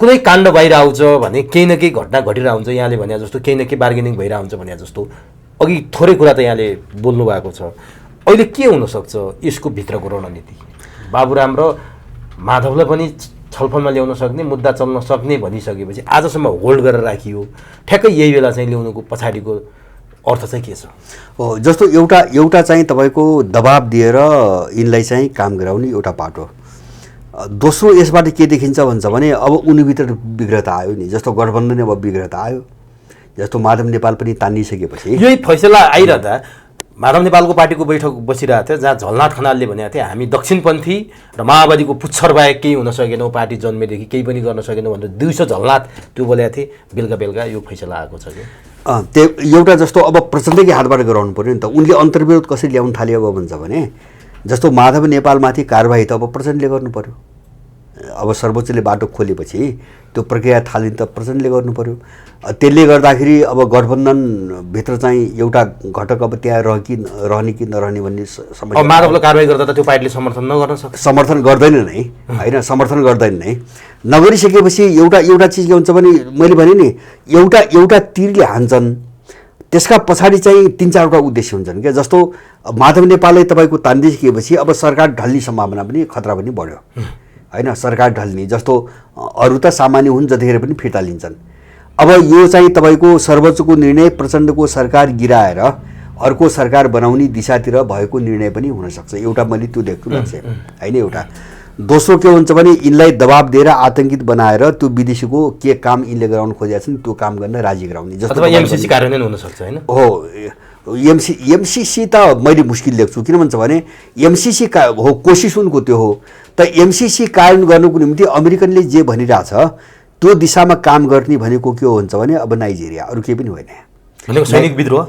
कुनै काण्ड बाहिर आउँछ भने केही न केही घटना घटिरहेको हुन्छ, यहाँले भने जस्तो केही न केही बार्गेनिङ भइरहेको हुन्छ भने जस्तो अघि थोरै कुरा त यहाँले बोल्नु भएको छ। अहिले के हुनसक्छ यसको भित्रको रणनीति? बाबुराम र माधवलाई पनि छलफलमा ल्याउन सक्ने, मुद्दा चल्न सक्ने भनिसकेपछि आजसम्म होल्ड गरेर राखियो, ठ्याक्कै यही बेला चाहिँ ल्याउनुको पछाडिको अर्थ चाहिँ के छ? जस्तो एउटा चाहिँ तपाईँको दबाब दिएर यिनलाई चाहिँ काम गराउने एउटा बाटो। दोस्रो यसबाट के देखिन्छ भन्छ भने अब उनीभित्र विग्रहता आयो नि, जस्तो गठबन्धन अब विग्रहता आयो, जस्तो माधव नेपाल पनि तानिसकेपछि यही फैसला आइरहँदा माधव नेपालको पार्टीको बैठक बसिरहेको थियो जहाँ झलनाथ खनालले भनेको थियो हामी दक्षिणपन्थी र माओवादीको पुच्छर बाहेक केही हुन सकेनौँ, पार्टी जन्मेदेखि केही पनि गर्न सकेनौँ भनेर 200 झलनाथ त्यो बोलेको थिए। बेलुका यो फैसला आएको छ कि त्यो एउटा जस्तो अब प्रचण्डकै हातबाट गराउनु पऱ्यो नि त। उनले अन्तर्विरोध कसरी ल्याउनु थाल्यो अब भन्छ भने जस्तो माधव नेपालमाथि कारबाही त अब प्रचण्डले गर्नु पऱ्यो। अब सर्वोच्चले बाटो खोलेपछि त्यो प्रक्रिया थालिन त प्रचण्डले गर्नु पर्यो। त्यसले गर्दाखेरि अब गठबन्धनभित्र चाहिँ एउटा घटक अब त्यहाँ रहने कि नरहने भन्ने समस्या। माधवले कारबाही गर्दा त त्यो पार्टीले समर्थन नगर्न सक्छ, समर्थन गर्दैन नै होइन, समर्थन गर्दैन नै। नगरिसकेपछि एउटा चिज के हुन्छ भने मैले भने नि एउटा तीरले हान्छन्, त्यसका पछाडि चाहिँ 3-4वटा उद्देश्य हुन्छन् क्या। जस्तो माधव नेपालले तपाईँको तानिदिसकेपछि अब सरकार ढल्ने सम्भावना पनि खतरा पनि बढ्यो होइन, सरकार ढल्ने। जस्तो अरू त सामान्य हुन्, जतिखेर पनि फिर्ता लिन्छन्। अब यो चाहिँ तपाईँको सर्वोच्चको निर्णय प्रचण्डको सरकार गिराएर अर्को सरकार बनाउने दिशातिर भएको निर्णय पनि हुनसक्छ। एउटा मैले त्यो देख्छु लक्ष्य होइन। एउटा दोस्रो के हुन्छ भने यिनलाई दबाब दिएर आतंकित बनाएर त्यो विदेशीको के काम यिनले गराउन खोजेका छन् त्यो काम गर्न राजी गराउने। जस्तो एमसीसी कार्यान्वयन हुन सक्छ होइन। हो, एमसीसी त मैले मुस्किल देख्छु। किन भन्छ भने एमसीसी हो कोसिस उनको त्यो हो, त एमसीसी कार्यान्वयन गर्नुको निम्ति अमेरिकनले जे भनिरहेछ त्यो दिशामा काम गर्ने भनेको के हुन्छ भने अब नाइजेरिया, अरू केही पनि होइन। भनेको सैनिक विद्रोह,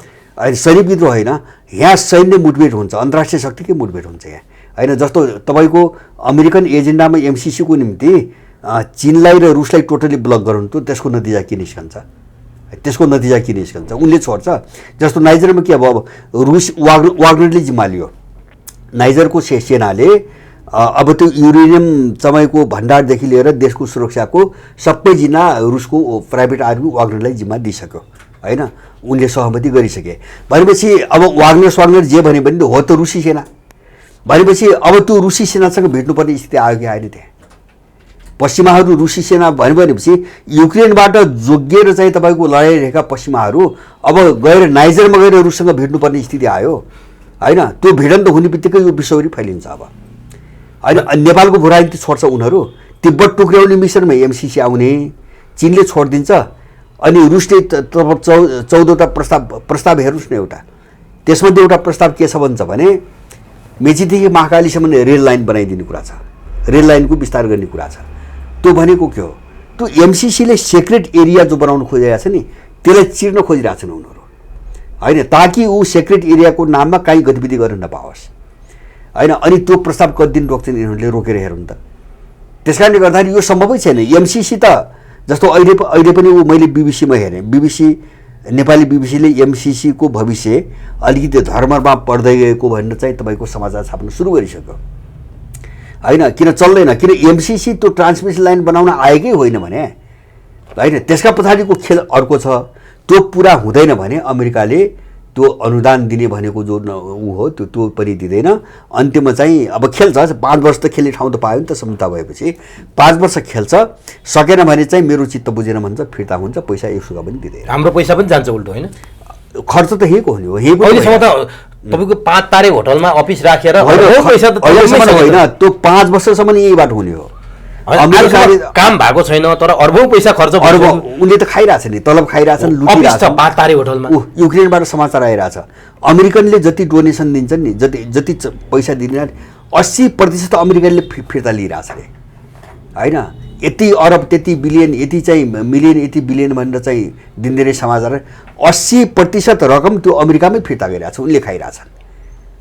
सैनिक विद्रोह होइन, यहाँ सैन्य मुठभेड हुन्छ, अन्तर्राष्ट्रिय शक्तिकै मुठभेड हुन्छ यहाँ होइन। जस्तो तपाईँको अमेरिकन एजेन्डामा एमसीसीको निम्ति चीनलाई र रुसलाई टोटली ब्लक गराउनु, त्यो त्यसको नतिजा के निस्कन्छ, त्यसको नतिजा के निस्कन्छ, उनले छोड्छ। जस्तो नाइजरमा के अब रुस वाग्नरले जिम्मा लियो, नाइजरको सेनाले अब त्यो युरेनियम चमाईको भण्डारदेखि लिएर देशको सुरक्षाको सबै जिम्मा रुसको प्राइभेट आर्मी वाग्नरलाई जिम्मा दिइसक्यो होइन, उनले सहमति गरिसके। भनेपछि अब वाग्नर जे भने पनि हो त रुसी सेना, भनेपछि अब त्यो रुसी सेनासँग भेट्नुपर्ने स्थिति आयो कि आएन। त्यहाँ पश्चिमाहरू रुसी सेना भनेपछि युक्रेनबाट जोगिएर चाहिँ तपाईँको लडाइरहेका पश्चिमाहरू अब गएर नाइजरमा गएर रुससँग भेट्नुपर्ने स्थिति आयो होइन। त्यो भिडन्त हुने बित्तिकै यो विश्वभरि फैलिन्छ अब होइन। नेपालको भूराजनीति छोड्छ उनीहरू, तिब्बत टुक्र्याउने मिसनमा एमसीसी आउने चीनले छोडिदिन्छ। अनि रुसले 14वटा प्रस्ताव हेर्नुहोस् न। एउटा त्यसमध्ये एउटा प्रस्ताव के छ भन्छ भने मेचीदेखि महाकालीसम्म रेल लाइन बनाइदिने कुरा छ, रेल लाइनको विस्तार गर्ने कुरा छ। त्यो भनेको के हो, त्यो एमसीसीले सेक्रेट एरिया जो बनाउन खोजिरहेको छ नि त्यसलाई चिर्न खोजिरहेछन् उनीहरू होइन, ताकि ऊ सेक्रेट एरियाको नाममा काहीँ गतिविधि गर्न नपाओस् होइन। अनि त्यो प्रस्ताव कति दिन रोक्छन् यिनीहरूले, रोकेर हेर्नु त। त्यस कारणले गर्दाखेरि यो सम्भवै छैन। एमसीसी त जस्तो अहिले पनि ऊ मैले बीबीसीमा हेरेँ, नेपाली बीबीसीले एमसीसीको भविष्य अलिकति धर्ममा पर्दै गएको भनेर चाहिँ तपाईँको समाचार छाप्न सुरु गरिसक्यो होइन। किन चल्दैन, किन एमसीसी त्यो ट्रान्समिसन लाइन बनाउन आएकै होइन भने होइन। त्यसका पछाडिको खेल अर्को छ, त्यो पुरा हुँदैन भने अमेरिकाले त्यो अनुदान दिने भनेको जो ऊ हो त्यो पनि दिँदैन। अन्त्यमा चाहिँ अब खेल्छ, 5 वर्ष त खेल्ने ठाउँ त पायो नि त समता भएपछि, 5 वर्ष खेल्छ, सकेन भने चाहिँ मेरो चित्त बुझेन भन्छ, फिर्ता हुन्छ, पैसा एक सुगा पनि दिँदैन। हाम्रो पैसा पनि जान्छ उल्टो होइन, खर्च त यहीँको हुने हो। अहिलेसम्म त तपाईँको 5 तारे होटलमा अफिस राखेर पैसा त होइन, त्यो 5 वर्षसम्म यहीँबाट हुने हो। काम भएको छैन तर अर्बौं पैसा खर्च उनले त खाइरहेछ नि, तलब खाइरहेछन्, लुटिरहेछन्। 5 तारे होटलमा युक्रेनबाट समाचार आइरहेछ, अमेरिकनले जति डोनेसन दिन्छन् नि, जति पैसा दिने 80% अमेरिकनले फिर्ता लिइरहेछ अरे होइन। यति अरब त्यति बिलियन यति चाहिँ मिलियन यति बिलियन भनेर चाहिँ दिनदिनै समाचार, 80% रकम त्यो अमेरिकामै फिर्ता गरिरहेछ, उनले खाइरहेछन्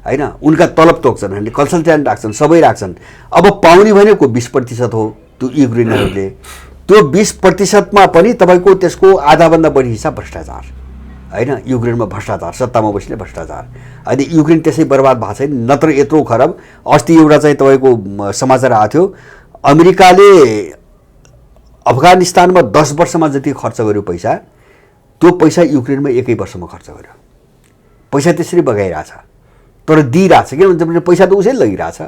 होइन। उनका तलब तोक्छन्, अनि कन्सल्टेन्ट राख्छन्, सबै राख्छन्। अब पाउने भनेको 20% हो त्यो युक्रेनहरूले, त्यो 20%मा पनि तपाईँको त्यसको आधाभन्दा बढी हिस्सा भ्रष्टाचार होइन। युक्रेनमा भ्रष्टाचार, सत्तामा बस्ने भ्रष्टाचार। अनि युक्रेन त्यसै बर्बाद भएको छैन, नत्र यत्रो खरब। अस्ति एउटा चाहिँ तपाईँको समाचार आएको थियो, अमेरिकाले अफगानिस्तानमा 10 वर्षमा जति खर्च गर्यो पैसा, त्यो पैसा युक्रेनमा 1 वर्षमा खर्च गर्यो। पैसा त्यसरी बगाइरहेछ तर दिइरहेछ, किन भन्छ पैसा त उसैले लगिरहेछ,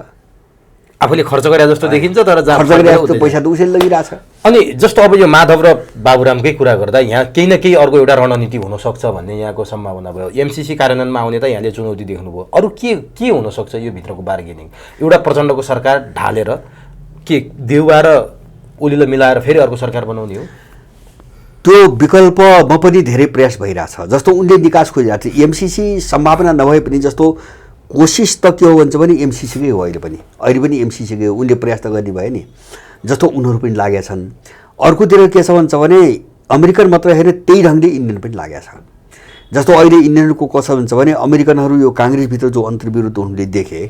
आफूले खर्च गरे जस्तो देखिन्छ तर खर्च गरे जस्तो पैसा त उसैले लगिरहेछ। अनि जस्तो अब यो माधव र बाबुरामकै कुरा गर्दा यहाँ केही न केही अर्को एउटा रणनीति हुनसक्छ भन्ने यहाँको सम्भावना भयो। एमसीसी कार्यान्वयनमा आउने त यहाँले चुनौती देख्नुभयो, अरू के हुनसक्छ यो भित्रको बार्गेनिङ? एउटा प्रचण्डको सरकार ढालेर के देउवा र ओलीलाई मिलाएर फेरि अर्को सरकार बनाउने हो? त्यो विकल्पमा पनि धेरै प्रयास भइरहेछ। जस्तो उनले निकास खोजिरहेको थियो, एमसीसी सम्भावना नभए पनि जस्तो कोसिस त के हो भन्छ भने एमसीसीकै हो। अहिले पनि एमसीसीकै हो, उनले प्रयास त गर्ने भयो नि। जस्तो उनीहरू पनि लागेका छन्। अर्कोतिर के छ भन्छ भने अमेरिकन मात्र होइन, त्यही ढङ्गले इन्डियन पनि लागेका छ। जस्तो अहिले इन्डियनको कसो भन्छ भने अमेरिकनहरू यो काङ्ग्रेसभित्र जो अन्तर्विरोध उनले देखे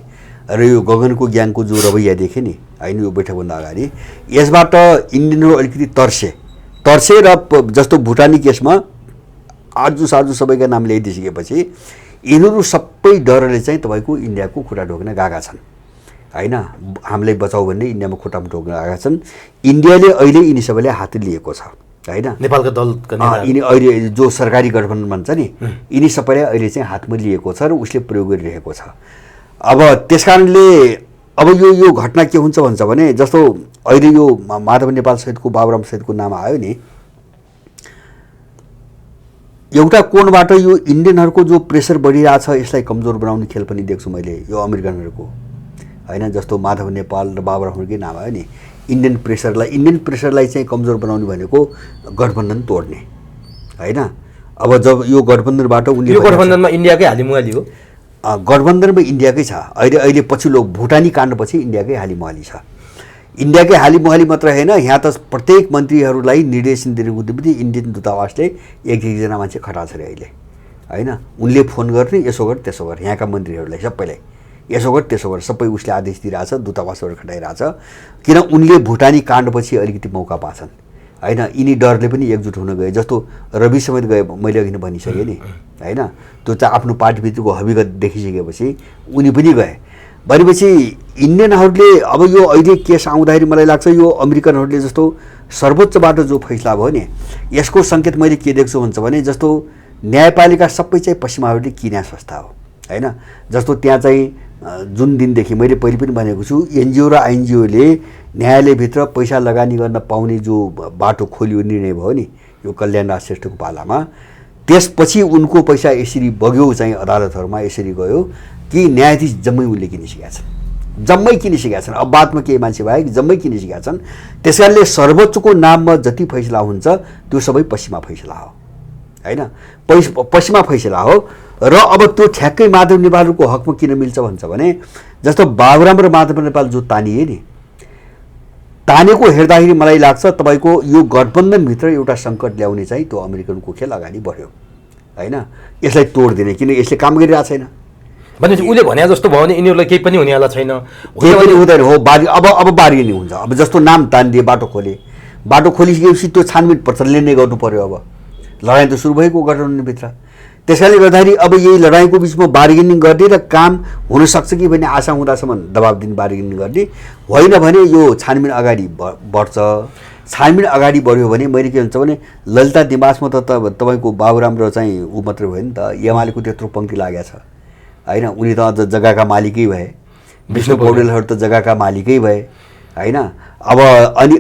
र यो गगनको ज्ञानको जो रवैया देखे नि होइन यो बैठकभन्दा अगाडि, यसबाट इन्डियनहरू अलिकति तर्से तर्से र जस्तो भुटानी केसमा आजु साजु सबैका नाम ल्याइदिइसकेपछि यिनीहरू सबै डरले चाहिँ तपाईँको इन्डियाको खुट्टा ढोक्न गएका छन् होइन। हामीलाई बचाऊ भन्ने इन्डियामा खुट्टा ढोक्न गएका छन्। इन्डियाले अहिले यिनी सबैले हात लिएको छ होइन। नेपालका दलका यिनी अहिले जो सरकारी गठबन्धन भन्छ नि यिनी सबैलाई अहिले चाहिँ हातमा लिएको छ र उसले प्रयोग गरिरहेको छ। अब त्यसकारणले अब यो घटना के हुन्छ भन्छ भने जस्तो अहिले यो माधव नेपाल सहितको बाबुराम सहितको नाम आयो नि, एउटा कोणबाट यो इन्डियनहरूको जो प्रेसर बढिरहेछ यसलाई कमजोर बनाउने खेल पनि देख्छु मैले यो अमेरिकनहरूको होइन। जस्तो माधव नेपाल र बाबुरामहरूकै नाम आयो नि, इन्डियन प्रेसरलाई चाहिँ कमजोर बनाउने भनेको गठबन्धन तोड्ने होइन। अब जब यो गठबन्धनबाट उनले गठबन्धनमा इन्डियाकै हालिमुहाली हो, गठबन्धनमा इन्डियाकै छ अहिले पछिल्लो भुटानी काण्डपछि इन्डियाकै हालिमुहाली छ। इन्डियाकै हालिमुहाली मात्र होइन, यहाँ त प्रत्येक मन्त्रीहरूलाई निर्देशन दिनुको निम्ति इन्डियन दूतावासले एकजना मान्छे खटाएको छ अरे अहिले होइन। उनले फोन गर्ने यसो गर त्यसो गर यहाँका मन्त्रीहरूलाई सबैलाई यसो गर त्यसो गर सबै उसले आदेश दिइरहेछ, दूतावासबाट खटाइरहेछ। किन उनले भुटानी काण्डपछि अलिकति मौका पाछन् होइन। यिनी डरले पनि एकजुट हुन गए, जस्तो रवि समेत गए, मैले अघि नै भनिसकेँ नि होइन। त्यो चाहिँ आफ्नो पार्टीभित्रको हविगत देखिसकेपछि उनी पनि गए भनेपछि इन्डियनहरूले अब यो अहिले केस आउँदाखेरि मलाई लाग्छ यो अमेरिकनहरूले जस्तो सर्वोच्चबाट जो फैसला भयो नि यसको सङ्केत मैले के देख्छु भन्छ भने जस्तो न्यायपालिका सबै चाहिँ पश्चिमाहरूले किने संस्था हो होइन। जस्तो त्यहाँ चाहिँ जुन दिनदेखि मैले पहिले पनि भनेको छु एनजिओ र आइएनजिओले न्यायालयभित्र पैसा लगानी गर्न पाउने जो बाटो खोलियो निर्णय भयो नि यो कल्याणराज श्रेष्ठको पालामा, त्यसपछि उनको पैसा यसरी बग्यो चाहिँ अदालतहरूमा यसरी गयो कि न्यायाधीश जम्मै उनले किनिसकेका छन्। अब बादमा केही मान्छे बाहेक जम्मै किनिसकेका छन्। त्यस कारणले सर्वोच्चको नाममा जति फैसला हुन्छ त्यो सबै पश्चिमा फैसला हो होइन, पश्चिमा फैसला हो। र अब त्यो ठ्याक्कै माधव नेपालको हकमा किन मिल्छ भन्छ भने जस्तो बाबुराम र माधव नेपाल जो तानिए नि, तानेको हेर्दाखेरि मलाई लाग्छ तपाईँको यो गठबन्धनभित्र एउटा सङ्कट ल्याउने चाहिँ त्यो अमेरिकनको खेल अगाडि बढ्यो होइन। यसलाई तोड दिने, किन यसले काम गरिरहेको छैन भनेपछि उसले भने जस्तो भयो भने यिनीहरूलाई केही पनि हुनेवाला छैन, केही पनि हुँदैन हो। अब बार्गेनिङ हुन्छ। अब जस्तो नाम तानिदिए, बाटो खोलिसकेपछि त्यो छानबिन प्रचण्डले नै गर्नु पर्यो। अब लडाइँ त सुरु भएको गठबन्धनभित्र, त्यसैले गर्दाखेरि अब यही लडाइँको बिचमा बार्गेनिङ गर्ने र काम हुनसक्छ कि भन्ने आशा हुँदासम्म दबाब दिने बार्गेनिङ गर्ने, होइन भने यो छानबिन अगाडि बढ्छ। छानबिन अगाडि बढ्यो भने मैले के भन्छ भने ललिता निवासमा त तपाईँको बाबुराम र चाहिँ ऊ मात्रै भयो नि त, एमालेको त्यत्रो पङ्क्ति लागेको छ होइन। उनी त अझ जग्गाका मालिकै भए, विष्णु पौडेलहरू त जग्गाका मालिकै भए होइन। अब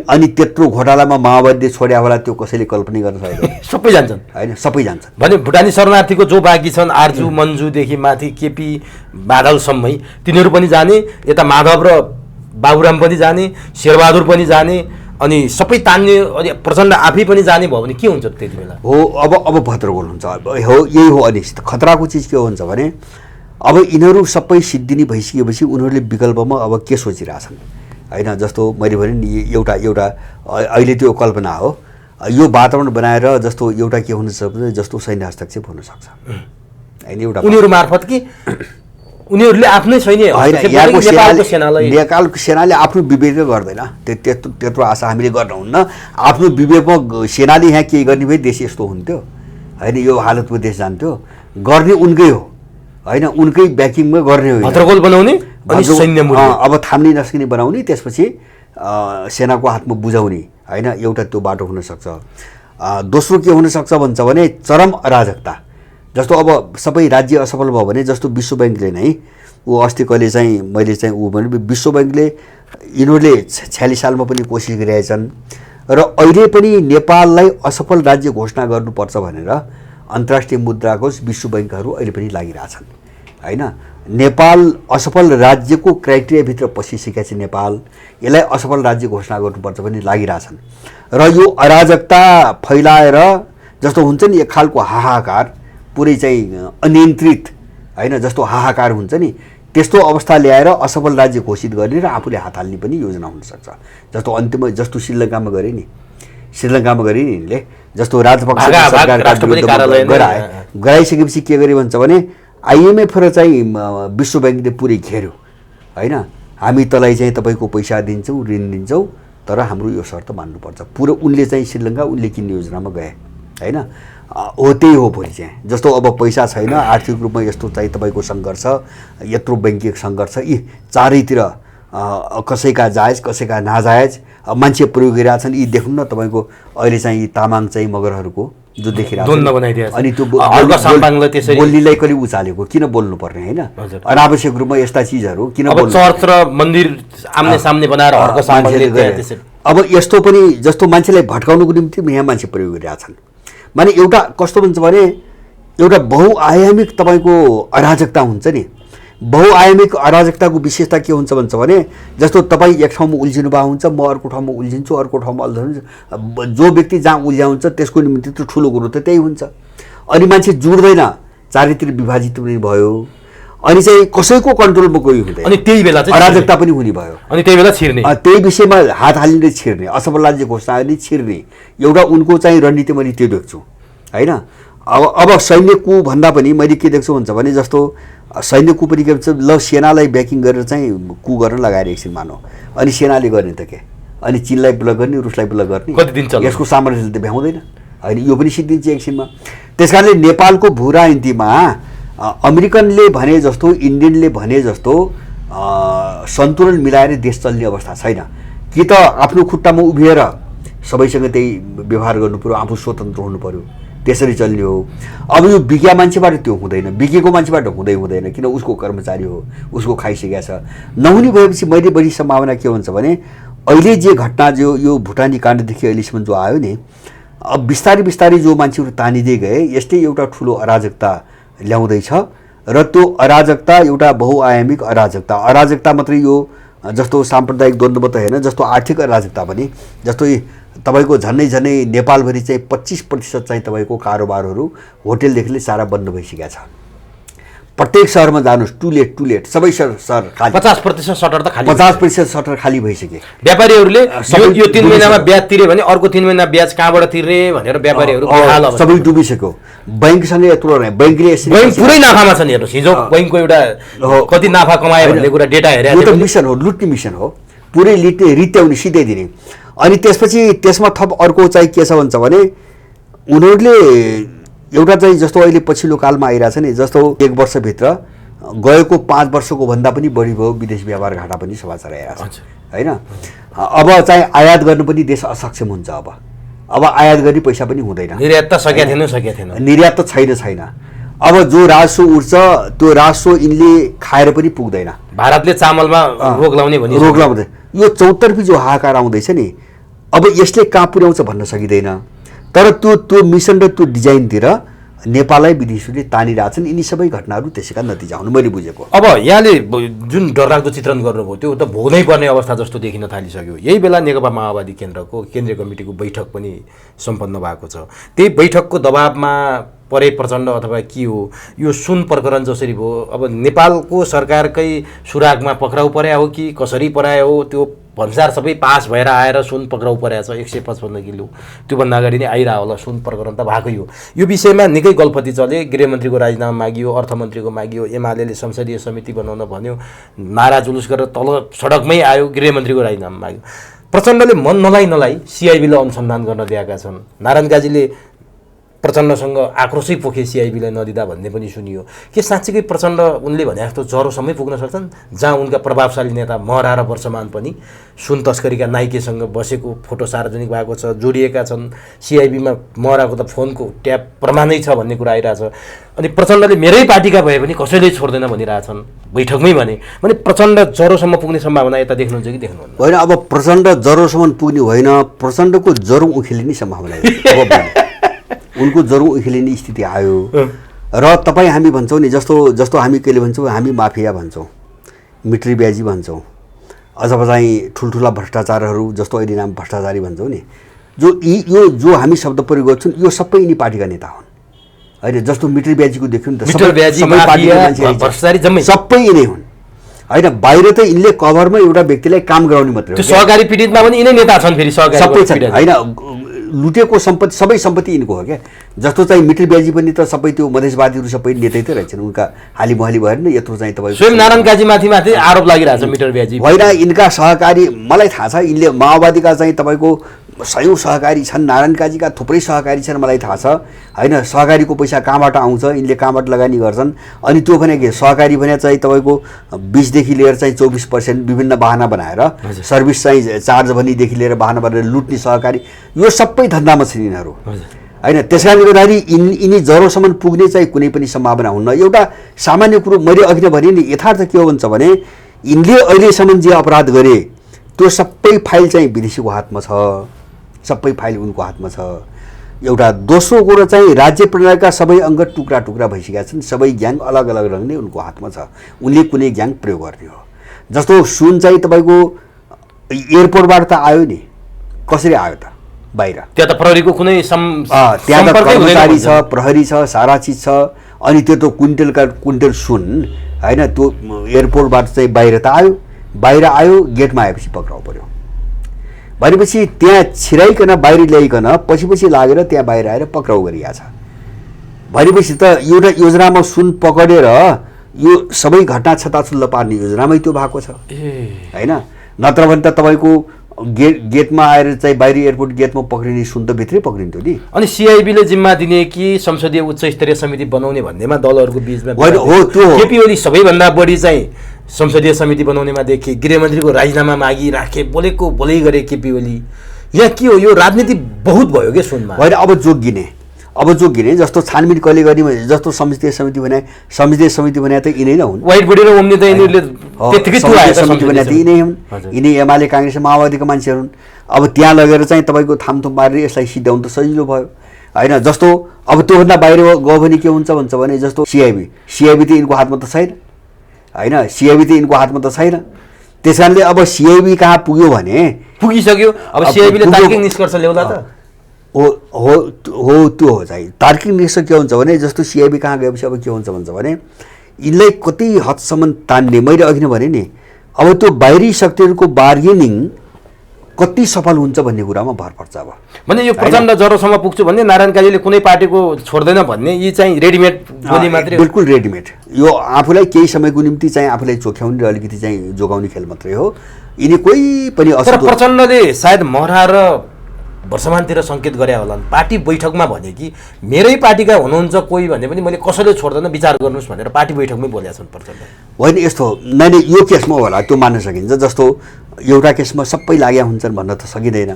अनि त्यत्रो घोटालामा माओवादीले छोड्या होला त्यो कसैले कल्पना गर्न सक्दैन। सबै जान्छन् होइन, सबै जान्छन् भने भुटानी शरणार्थीको जो बाँकी छन् आर्जु मन्जुदेखि माथि केपी बादलसम्मै तिनीहरू पनि जाने, यता माधव र बाबुराम पनि जाने, शेरबहादुर पनि जाने, अनि सबै तान्ने, अनि प्रचण्ड आफै पनि जाने भयो भने के हुन्छ त्यति बेला? हो अब भद्रगोल हुन्छ हो, यही हो। अनि खतराको चिज के हुन्छ भने अब यिनीहरू सबै सिद्धिनी भइसकेपछि उनीहरूले विकल्पमा अब के सोचिरहेछन् होइन। जस्तो मैले भने नि एउटा अहिले त्यो कल्पना हो, यो वातावरण बनाएर जस्तो एउटा के हुनसक्छ जस्तो सैन्य हस्तक्षेप हुनसक्छ होइन। एउटा उनीहरू मार्फत कि उनीहरूले आफ्नै सैन्य नेपालको सेनाले आफ्नो विवेक गर्दैन, त्यत्रो आशा हामीले गर्नुहुन्न। आफ्नो विवेकमा सेनाले यहाँ केही गर्ने भए देश यस्तो हुन्थ्यो होइन, यो हालतको देश जान्थ्यो। गर्ने उनकै हो होइन, उनकै ब्याकिङमा गर्ने हो, भद्रगोल बनाउने अनि सैन्य मूल्य अब थाम्ने नस्किने बनाउने, त्यसपछि सेनाको हातमा बुझाउने होइन। एउटा त्यो बाटो हुनसक्छ। दोस्रो के हुनसक्छ भन्छ भने चरम अराजकता। जस्तो अब सबै राज्य असफल भयो भने जस्तो विश्व ब्याङ्कले नै ऊ अस्ति कहिले चाहिँ मैले चाहिँ ऊ भने विश्व ब्याङ्कले यिनीहरूले 46 सालमा पनि कोसिस गरिरहेछन् र अहिले पनि नेपाललाई असफल राज्य घोषणा गर्नुपर्छ भनेर अन्तर्राष्ट्रिय मुद्रा कोष विश्व ब्याङ्कहरू अहिले पनि लागिरहेछन् होइन। नेपाल असफल राज्यको क्राइटेरियाभित्र पसिसकेका छ नेपाल, यसलाई असफल राज्य घोषणा गर्नुपर्छ भने लागिरहेछन्। र यो अराजकता फैलाएर जस्तो हुन्छ नि एक खालको हाहाकार, पुरै चाहिँ अनियन्त्रित होइन, जस्तो हाहाकार हुन्छ नि त्यस्तो अवस्था ल्याएर असफल राज्य घोषित गर्ने र आफूले हात हाल्ने पनि योजना हुनसक्छ। जस्तो अन्तिममा जस्तो श्रीलङ्कामा गरे नि यिनले, जस्तो राजपक्ष गराइसकेपछि के गरे भन्छ भने आइएमएफ र चाहिँ विश्व ब्याङ्कले पुरै घेर्यो होइन। हामी तँलाई चाहिँ तपाईँको पैसा दिन्छौँ, ऋण दिन्छौँ, तर हाम्रो यो शर्त मान्नुपर्छ। पुरो उनले चाहिँ श्रीलङ्का उनले किन्ने योजनामा गए हैन। हो त्यही हो भोलि चाहिँ जस्तो अब पैसा छैन, आर्थिक रूपमा यस्तो चाहिँ तपाईँको सङ्घर्ष, यत्रो बैंकिङ सङ्घर्ष, यी चारैतिर कसैका जायज कसैका नाजायज मान्छे प्रयोग गरिरहेछन्। यी देख्नु न तपाईँको अहिले चाहिँ यी तामाङ चाहिँ मगरहरूको जो देखिरहेको अनि त्यो बोलीलाई कहिले उचालेको किन बोल्नु पर्ने हैन? अनावश्यक रूपमा यस्ता चिजहरू किन बोल्नु? चर्च र मन्दिर आम्ने सामने बनाएर हर्क साम्बाङले अब यस्तो पनि जस्तो मान्छेलाई भट्काउनुको निम्ति यहाँ मान्छे प्रयोग गरिरहेछन्। माने एउटा कस्तो हुन्छ भने एउटा बहुआयामिक तपाईँको अराजकता हुन्छ नि। बहुआयामिक अराजकताको विशेषता के हुन्छ भन्छ भने जस्तो तपाईँ एक ठाउँमा उल्झिनु भएको हुन्छ, म अर्को ठाउँमा उल्झिन्छु, अर्को ठाउँमा उल्झिन्छ। जो व्यक्ति जहाँ उल्झ्याउँछ त्यसको निम्ति त्यो ठुलो कुरो त त्यही हुन्छ। अनि मान्छे जुड्दैन, चारैतिर विभाजित पनि भयो, अनि चाहिँ कसैको कन्ट्रोलमा कोही हुँदैन, अनि त्यही बेला चाहिँ अराजकता पनि हुने भयो, अनि त्यही बेला छिर्ने, त्यही विषयमा हात हालिने छिर्ने, असफल राज्य घोषणा गर्ने छिर्ने एउटा उनको चाहिँ रणनीति मैले त्यो देख्छु हैन। अब सैन्य कु भन्दा पनि मैले के देख्छु भन्छ भने जस्तो सैन्य कु पनि के भन्छ, ल सेनालाई ब्याकिङ गरेर चाहिँ कु गर्न लगाएर एकछिन मानौ, अनि सेनाले गर्ने त के, अनि चीनलाई ब्लक गर्ने, रुसलाई ब्लक गर्ने, कति दिन चल्छ? यसको सामर्थ्य त भ्याउँदैन हैन, यो पनि सिद्धिन्छ एकछिनमा। त्यसकारणले नेपालको भू राजनीतिमा अमेरिकनले भने जस्तो, इन्डियनले भने जस्तो सन्तुलन मिलाएर देश चल्ने अवस्था छैन। कि त आफ्नो खुट्टामा उभिएर सबैसँग त्यही व्यवहार गर्नु पर्यो, आफू स्वतन्त्र हुनु पर्यो, त्यसरी चल्ने हो। अब यो बिकिया मान्छेबाट त्यो हुँदैन, बिकेको मान्छेबाट हुँदैन, किन उसको कर्मचारी हो, उसको खाइसकेको छ। नहुने भएपछि मैले बढी सम्भावना के हुन्छ भने अहिले जे घटना जो यो भुटानी काण्डदेखि अहिलेसम्म जो आयो नि, अब बिस्तारै बिस्तारै जो मान्छेहरू तानिँदै गए यस्तै एउटा ठुलो अराजकता ल्याउँदैछ। र त्यो अराजकता एउटा बहुआयामिक अराजकता मात्रै यो जस्तो साम्प्रदायिक द्वन्द्व मात्रै होइन, जस्तो आर्थिक अराजकता पनि, जस्तो तपाईँको झन्नै नेपालभरि चाहिँ 25% चाहिँ तपाईँको कारोबारहरू होटेलदेखि लिएर सारा बन्द भइसकेका छ। प्रत्येक शहरमा जानुहोस्, टुलेट सबै सहर खाली, 50% सटर त खाली, 50% सटर खाली भइसके। व्यापारीहरूले यो 3 महिनामा ब्याज तिरे भने अर्को 3 महिना ब्याज कहाँबाट तिर्ने भनेर व्यापारीहरू सबै डुबिसक्यो। बैंकसँग यत्रो नै, बैंकले पुरै नाफामा छ नि। हेर्नुहोस् हिजो बैंकको एउटा कति नाफा कमायो भन्ने कुरा डेटा हेरेर, यो त मिसन हो, लुट्ने मिसन हो, पुरै रित्याउने सिधै दिने। अनि त्यसपछि त्यसमा थप अर्को चाहिँ के छ भन्छ भने उनीहरूले एउटा चाहिँ जस्तो अहिले पछिल्लो कालमा आइरहेछ नि, जस्तो 1 वर्षभित्र गएको 5 वर्षको भन्दा पनि बढी भयो विदेश व्यापार घाटा पनि समाचार आइरहेछ हैन। अब चाहिँ आयात गर्नु पनि देश असक्षम हुन्छ। अब आयात गर्ने पैसा पनि हुँदैन, निर्यात त सकेको थिएन, निर्यात त छैन। अब जो राजस्व उठ्छ त्यो राजस्व यिनले खाएर पनि पुग्दैन। भारतले चामलमा रोक लाउँदै यो चौतर्फी जो हाहाकार आउँदैछ नि, अब यसले कहाँ पुर्याउँछ भन्न सकिँदैन। तर त्यो मिसन र त्यो डिजाइनतिर नेपाललाई विदेशीले तानिरहेछन्। यिनी सबै घटनाहरू त्यसैका नतिजा हुन् मैले बुझेको। अब यहाँले जुन डरलाग्दो चित्रण गर्नुभयो त्यो त भोग्नै पर्ने अवस्था जस्तो देखिन थालिसक्यो। यही बेला नेकपा माओवादी केन्द्रको केन्द्रीय कमिटीको बैठक पनि सम्पन्न भएको छ। त्यही बैठकको दबावमा परे प्रचण्ड अथवा के हो, यो सुन प्रकरण जसरी भयो, अब नेपालको सरकारकै सुरागमा पक्राउ पर्या हो कि कसरी पर्या हो, त्यो भन्सार सबै पास भएर आएर सुन पक्राउ परेको छ 155 किलो। त्योभन्दा अगाडि नै आइरह होला, सुन प्रकरण त भएकै हो। यो विषयमा निकै गल्फती चले, गृहमन्त्रीको राजीनामा मागियो, अर्थमन्त्रीको मागियो, एमाले संसदीय समिति बनाउन भन्यो, नारा जुलुस गरेर तल सडकमै आयो, गृहमन्त्रीको राजीनामा माग्यो। प्रचण्डले मन नलाई सिआइबीलाई अनुसन्धान गर्न दिएका छन्। नारायण काजीले प्रचण्डसँग आक्रोशै पोखे सिआइबीलाई नदिँदा भन्ने पनि सुनियो। के साँच्चीकै प्रचण्ड उनले भने जस्तो जरोसम्मै पुग्न सक्छन् जहाँ उनका प्रभावशाली नेता महरा र वर्षमान पनि सुन तस्करीका नाइकेसँग बसेको फोटो सार्वजनिक भएको छ, जोडिएका छन्। सिआइबीमा महराको त फोनको ट्याप प्रमाणै छ भन्ने कुरा आइरहेछ। अनि प्रचण्डले मेरै पार्टीका भए पनि कसैले छोड्दैन भनिरहेछन् बैठकमै भने प्रचण्ड जरोसम्म पुग्ने सम्भावना यता देख्नुहुन्छ कि देख्नुहुन्न? होइन, अब प्रचण्ड जरोसम्म पुग्ने होइन, प्रचण्डको जरो उखेलिने सम्भावना उनको जरो उखेलिने स्थिति आयो। र तपाईँ हामी भन्छौँ नि, जस्तो हामी कहिले भन्छौँ, हामी माफिया भन्छौँ, मिट्री ब्याजी भन्छौँ, अथवा चाहिँ ठुल्ठुला भ्रष्टाचारहरू जस्तो अहिले नाम भ्रष्टाचारी भन्छौँ नि, जो हामी शब्द प्रयोग गर्छौँ यो सबै यिनी पार्टीका नेता हुन् होइन। जस्तो मिट्री ब्याजीको देख्यो नि त, सबै यिनै हुन् होइन। बाहिर त यिनले कभरमा एउटा व्यक्तिलाई काम गराउने मात्रै हो, सहकारी पीडितमा पनि यिनै नेता छन्, फेरि सहकारी सबै छन् होइन। लुटेको सम्पत्ति सबै सम्पत्ति यिनको हो क्या। जस्तो चाहिँ मिटर ब्याजी पनि त सबै त्यो मधेसवादीहरू सबै नेतै त रहेछन्, उनका हाली महली भएर नि यत्रो चाहिँ तपाईँ स्वयं नारायण काजी माथि आरोप लागिरहेछ मिटर ब्याजी होइन। यिनका सहकारी मलाई थाहा छ, यिनले माओवादीका चाहिँ तपाईँको सयौँ सहकारी छन्, नारायण काजीका थुप्रै सहकारी छन्, मलाई थाहा छ होइन। सहकारीको पैसा कहाँबाट आउँछ, यिनले कहाँबाट लगानी गर्छन्, अनि त्यो भने के सहकारी भने चाहिँ तपाईँको 20 लिएर चाहिँ 24% विभिन्न बहाना बनाएर सर्भिस चाहिँ चार्ज भन्नेदेखि लिएर बहाना बनाएर लुट्ने सहकारी, यो सबै धन्दामा छन् यिनीहरू होइन। त्यस कारणले गर्दाखेरि यिनी जरोसम्म पुग्ने चाहिँ कुनै पनि सम्भावना हुन्न। एउटा सामान्य कुरो मैले अघि नै भने नि, यथार्थ के हो भन्छ भने यिनले अहिलेसम्म जे अपराध गरे त्यो सबै फाइल चाहिँ विदेशीको हातमा छ, सबै फाइल उनको हातमा छ। एउटा दोस्रो कुरो चाहिँ राज्य प्रणालीका सबै अङ्ग टुक्रा टुक्रा भइसकेका छन्, सबै ग्याङ अलग अलग रङ्गले उनको हातमा छ, उनले कुनै ग्याङ प्रयोग गर्ने हो। जस्तो सुन चाहिँ तपाईँको एयरपोर्टबाट त आयो नि, कसरी आयो त बाहिर? त्यहाँ त प्रहरीको कुनै त्यहाँ त कर्मचारी छ, प्रहरी छ, सारा चिज छ, अनि त्यो त कुइन्टल सुन होइन, त्यो एयरपोर्टबाट चाहिँ बाहिर त आयो, बाहिर आयो गेटमा आएपछि पक्राउ पर्यो भनेपछि त्यहाँ छिराइकन बाहिर ल्याइकन पछि लागेर त्यहाँ बाहिर आएर पक्राउ गरिएको छ भनेपछि त एउटा योजनामा सुन पकडेर यो सबै घटना छताछुल्ल पार्ने योजनामै त्यो भएको छ हैन। नत्र भने त तपाईँको गेटमा आएर चाहिँ बाहिर एयरपोर्ट गेटमा पक्रिने सुन त भित्रै पक्रिन्थ्यो नि। अनि सिआइबीले जिम्मा दिने कि संसदीय उच्च स्तरीय समिति बनाउने भन्नेमा दलहरूको बीचमा हो त्यो केपी ओली सबैभन्दा बढी चाहिँ संसदीय समिति बनाउनेमा देखे, गृहमन्त्रीको राजीनामा मागी राखे, बोलेको बोलै गरे केपी ओली। यहाँ के हो, यो राजनीति बहुत भयो क्या सुनमा। होइन अब जोगिने जस्तो छानबिन कहिले गर्ने, जस्तो संसदीय समिति भने त यिनै नै हुन्। व्हाइट बोडी र ओम्नी त यिनीहरूले त्यतिकै समिति भने त यिनै हुन्, यिनै एमाले काङ्ग्रेस माओवादीको मान्छेहरू हुन्। अब त्यहाँ लगेर चाहिँ तपाईँको थामथुम पारेर यसलाई सिद्ध्याउनु त सजिलो भयो होइन। जस्तो अब त्योभन्दा बाहिर गयो भने के हुन्छ भन्छ भने जस्तो सिआइबी त यिनको हातमा त छैन होइन, सिआइबी त यिनको हातमा त छैन। त्यस कारणले अब सिआइबी कहाँ पुग्यो भने पुगिसक्यो। अब सिआइबीले तार्किक निष्कर्ष ल्याउँदा त हो त्यो हो चाहिँ तार्किक निष्कर्ष के हुन्छ भने जस्तो सिआइबी कहाँ गएपछि अब के हुन्छ भन्छ भने यिनलाई कति हदसम्म तान्ने, मैले अघि नै भने नि, अब त्यो बाहिरी शक्तिहरूको बार्गेनिङ कति सफल हुन्छ भन्ने कुरामा भर पर्छ। अब भने यो प्रचण्ड जरोसम्म पुग्छु भन्ने नारायण काजीले कुनै पार्टीको छोड्दैन भन्ने यी चाहिँ रेडिमेड बोली मात्रै, बिल्कुल रेडिमेड। यो आफूलाई केही समयको निम्ति चाहिँ आफूलाई चोख्याउने र अलिकति चाहिँ जोगाउने खेल मात्रै हो। यिनी कोही पनि तर प्रचण्डले सायद महरा र वर्षमानतिर सङ्केत गरे होला पार्टी बैठकमा भने कि मेरै पार्टीका हुनुहुन्छ कोही भने पनि मैले कसैले छोड्दैन विचार गर्नुहोस् भनेर पार्टी बैठकमै बोलेका छन् प्रचण्ड। होइन यस्तो नै यो केसमा होला त्यो मान्न सकिन्छ। जस्तो एउटा केसमा सबै लाग्या हुन्छन् भन्न त सकिँदैन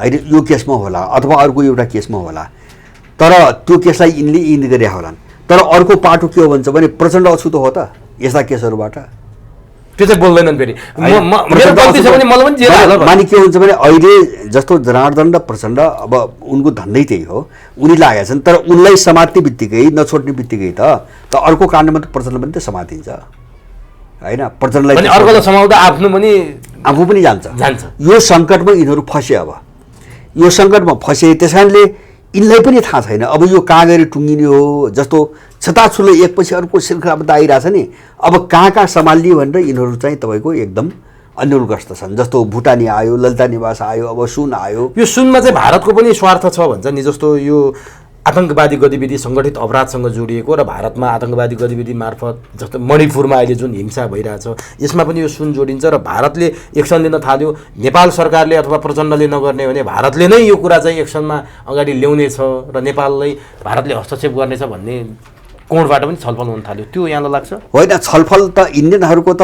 होइन, यो केसमा होला अथवा अर्को एउटा केसमा होला, तर त्यो केसलाई यिनले गरे होलान्। तर अर्को पाटो के हो भन्छ भने प्रचण्ड अछुतो हो त यस्ता केसहरूबाट, त्यो चाहिँ बोल्दैनन् फेरि। मानि के हुन्छ भने अहिले जस्तो जनार्दन र प्रचण्ड अब उनको धन्दै त्यही हो, उनी लागेका छन्। तर उनलाई समात्ने बित्तिकै नछोड्ने बित्तिकै त अर्को काण्डमा त प्रचण्ड पनि त समातिन्छ होइन। प्रचण्डलाई अर्कोलाई समाउँदा आफू पनि जान्छ। यो सङ्कटमा यिनीहरू फसे। अब यो सङ्कटमा फसे त्यस कारणले यिनलाई पनि थाहा छैन अब यो कहाँ गएर टुङ्गिने हो। जस्तो छताछुल्लो एकपछि अर्को श्रृङ्खलाबद्ध आइरहेछ नि, अब कहाँ सम्हाल्ने भनेर यिनीहरू चाहिँ तपाईँको एकदम अन्यलग्रस्त छन्। जस्तो भुटानी आयो, ललिता निवास आयो, अब सुन आयो। यो सुनमा चाहिँ भारतको पनि स्वार्थ छ भन्छ नि। जस्तो यो आतङ्कवादी गतिविधि सङ्गठित अपराधसँग जोडिएको र भारतमा आतङ्कवादी गतिविधि मार्फत जस्तो मणिपुरमा अहिले जुन हिंसा भइरहेछ यसमा पनि यो सुन जोडिन्छ र भारतले एक्सन लिन थाल्यो। नेपाल सरकारले अथवा प्रचण्डले नगर्ने भने भारतले नै यो कुरा चाहिँ एक्सनमा अगाडि ल्याउनेछ र नेपाललाई भारतले हस्तक्षेप गर्नेछ भन्ने कोणबाट पनि छलफल हुन थाल्यो। त्यो यहाँलाई लाग्छ? होइन, छलफल त इन्डियनहरूको त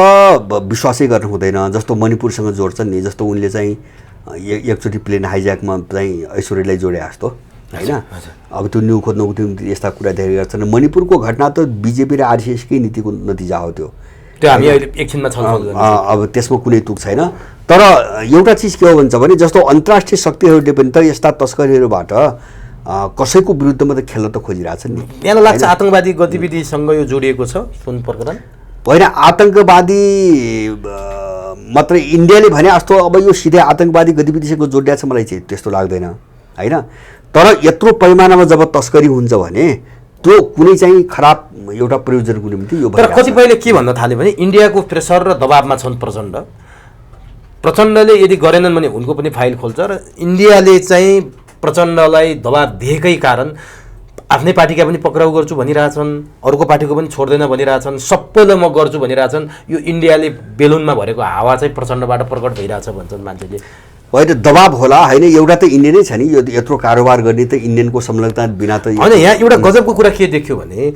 विश्वासै गर्नु हुँदैन। जस्तो मणिपुरसँग जोड्छन् नि, जस्तो उनले चाहिँ एकचोटि प्लेन हाइज्याकमा चाहिँ ऐश्वर्यलाई जोडे जस्तो होइन। अब त्यो न्यु खोज्नुको निम्ति यस्ता कुरा धेरै गर्छन्। मणिपुरको घटना त बिजेपी र आरएसएसकै नीतिको नतिजा हो। त्यो हामी अहिले एकछिनमा छलफल गर्छौँ। अब त्यसमा कुनै तुक छैन। तर एउटा चिज के हो भन्छ भने जस्तो अन्तर्राष्ट्रिय शक्तिहरूले पनि त यस्ता तस्करीहरूबाट कसैको विरुद्धमा त खेल्न त खोजिरहेछन् नि। यहाँलाई लाग्छ आतङ्कवादी गतिविधिसँग यो जोडिएको छ सुन प्रकरण? होइन, आतङ्कवादी मात्रै इन्डियाले भने जस्तो अब यो सिधै आतङ्कवादी गतिविधिसँग जोडिएको छ मलाई चाहिँ त्यस्तो लाग्दैन होइन। तर यत्रो पैमानामा जब तस्करी हुन्छ भने त्यो कुनै चाहिँ खराब एउटा प्रयोजनको निम्ति यो तर कतिपयले के भन्न थाल्यो भने इन्डियाको प्रेसर र दबावमा छन् प्रचण्डले यदि गरेनन् भने उनको पनि फाइल खोल्छ र इन्डियाले चाहिँ प्रचण्डलाई दबाब दिएकै कारण आफ्नै पार्टीका पनि पक्राउ गर्छु भनिरहेछन्, अरूको पार्टीको पनि छोड्दैन भनिरहेछन्, सबैलाई म गर्छु भनिरहेछन्। यो इन्डियाले बेलुनमा भरेको हावा चाहिँ प्रचण्डबाट प्रकट भइरहेछ भन्छन् मान्छेले। होइन दबाब होला होइन, एउटा त इन्डियनै छ नि, यो यत्रो कारोबार गर्ने त इन्डियनको संलग्नता बिना त होइन। यहाँ एउटा गजबको कुरा के देख्यो भने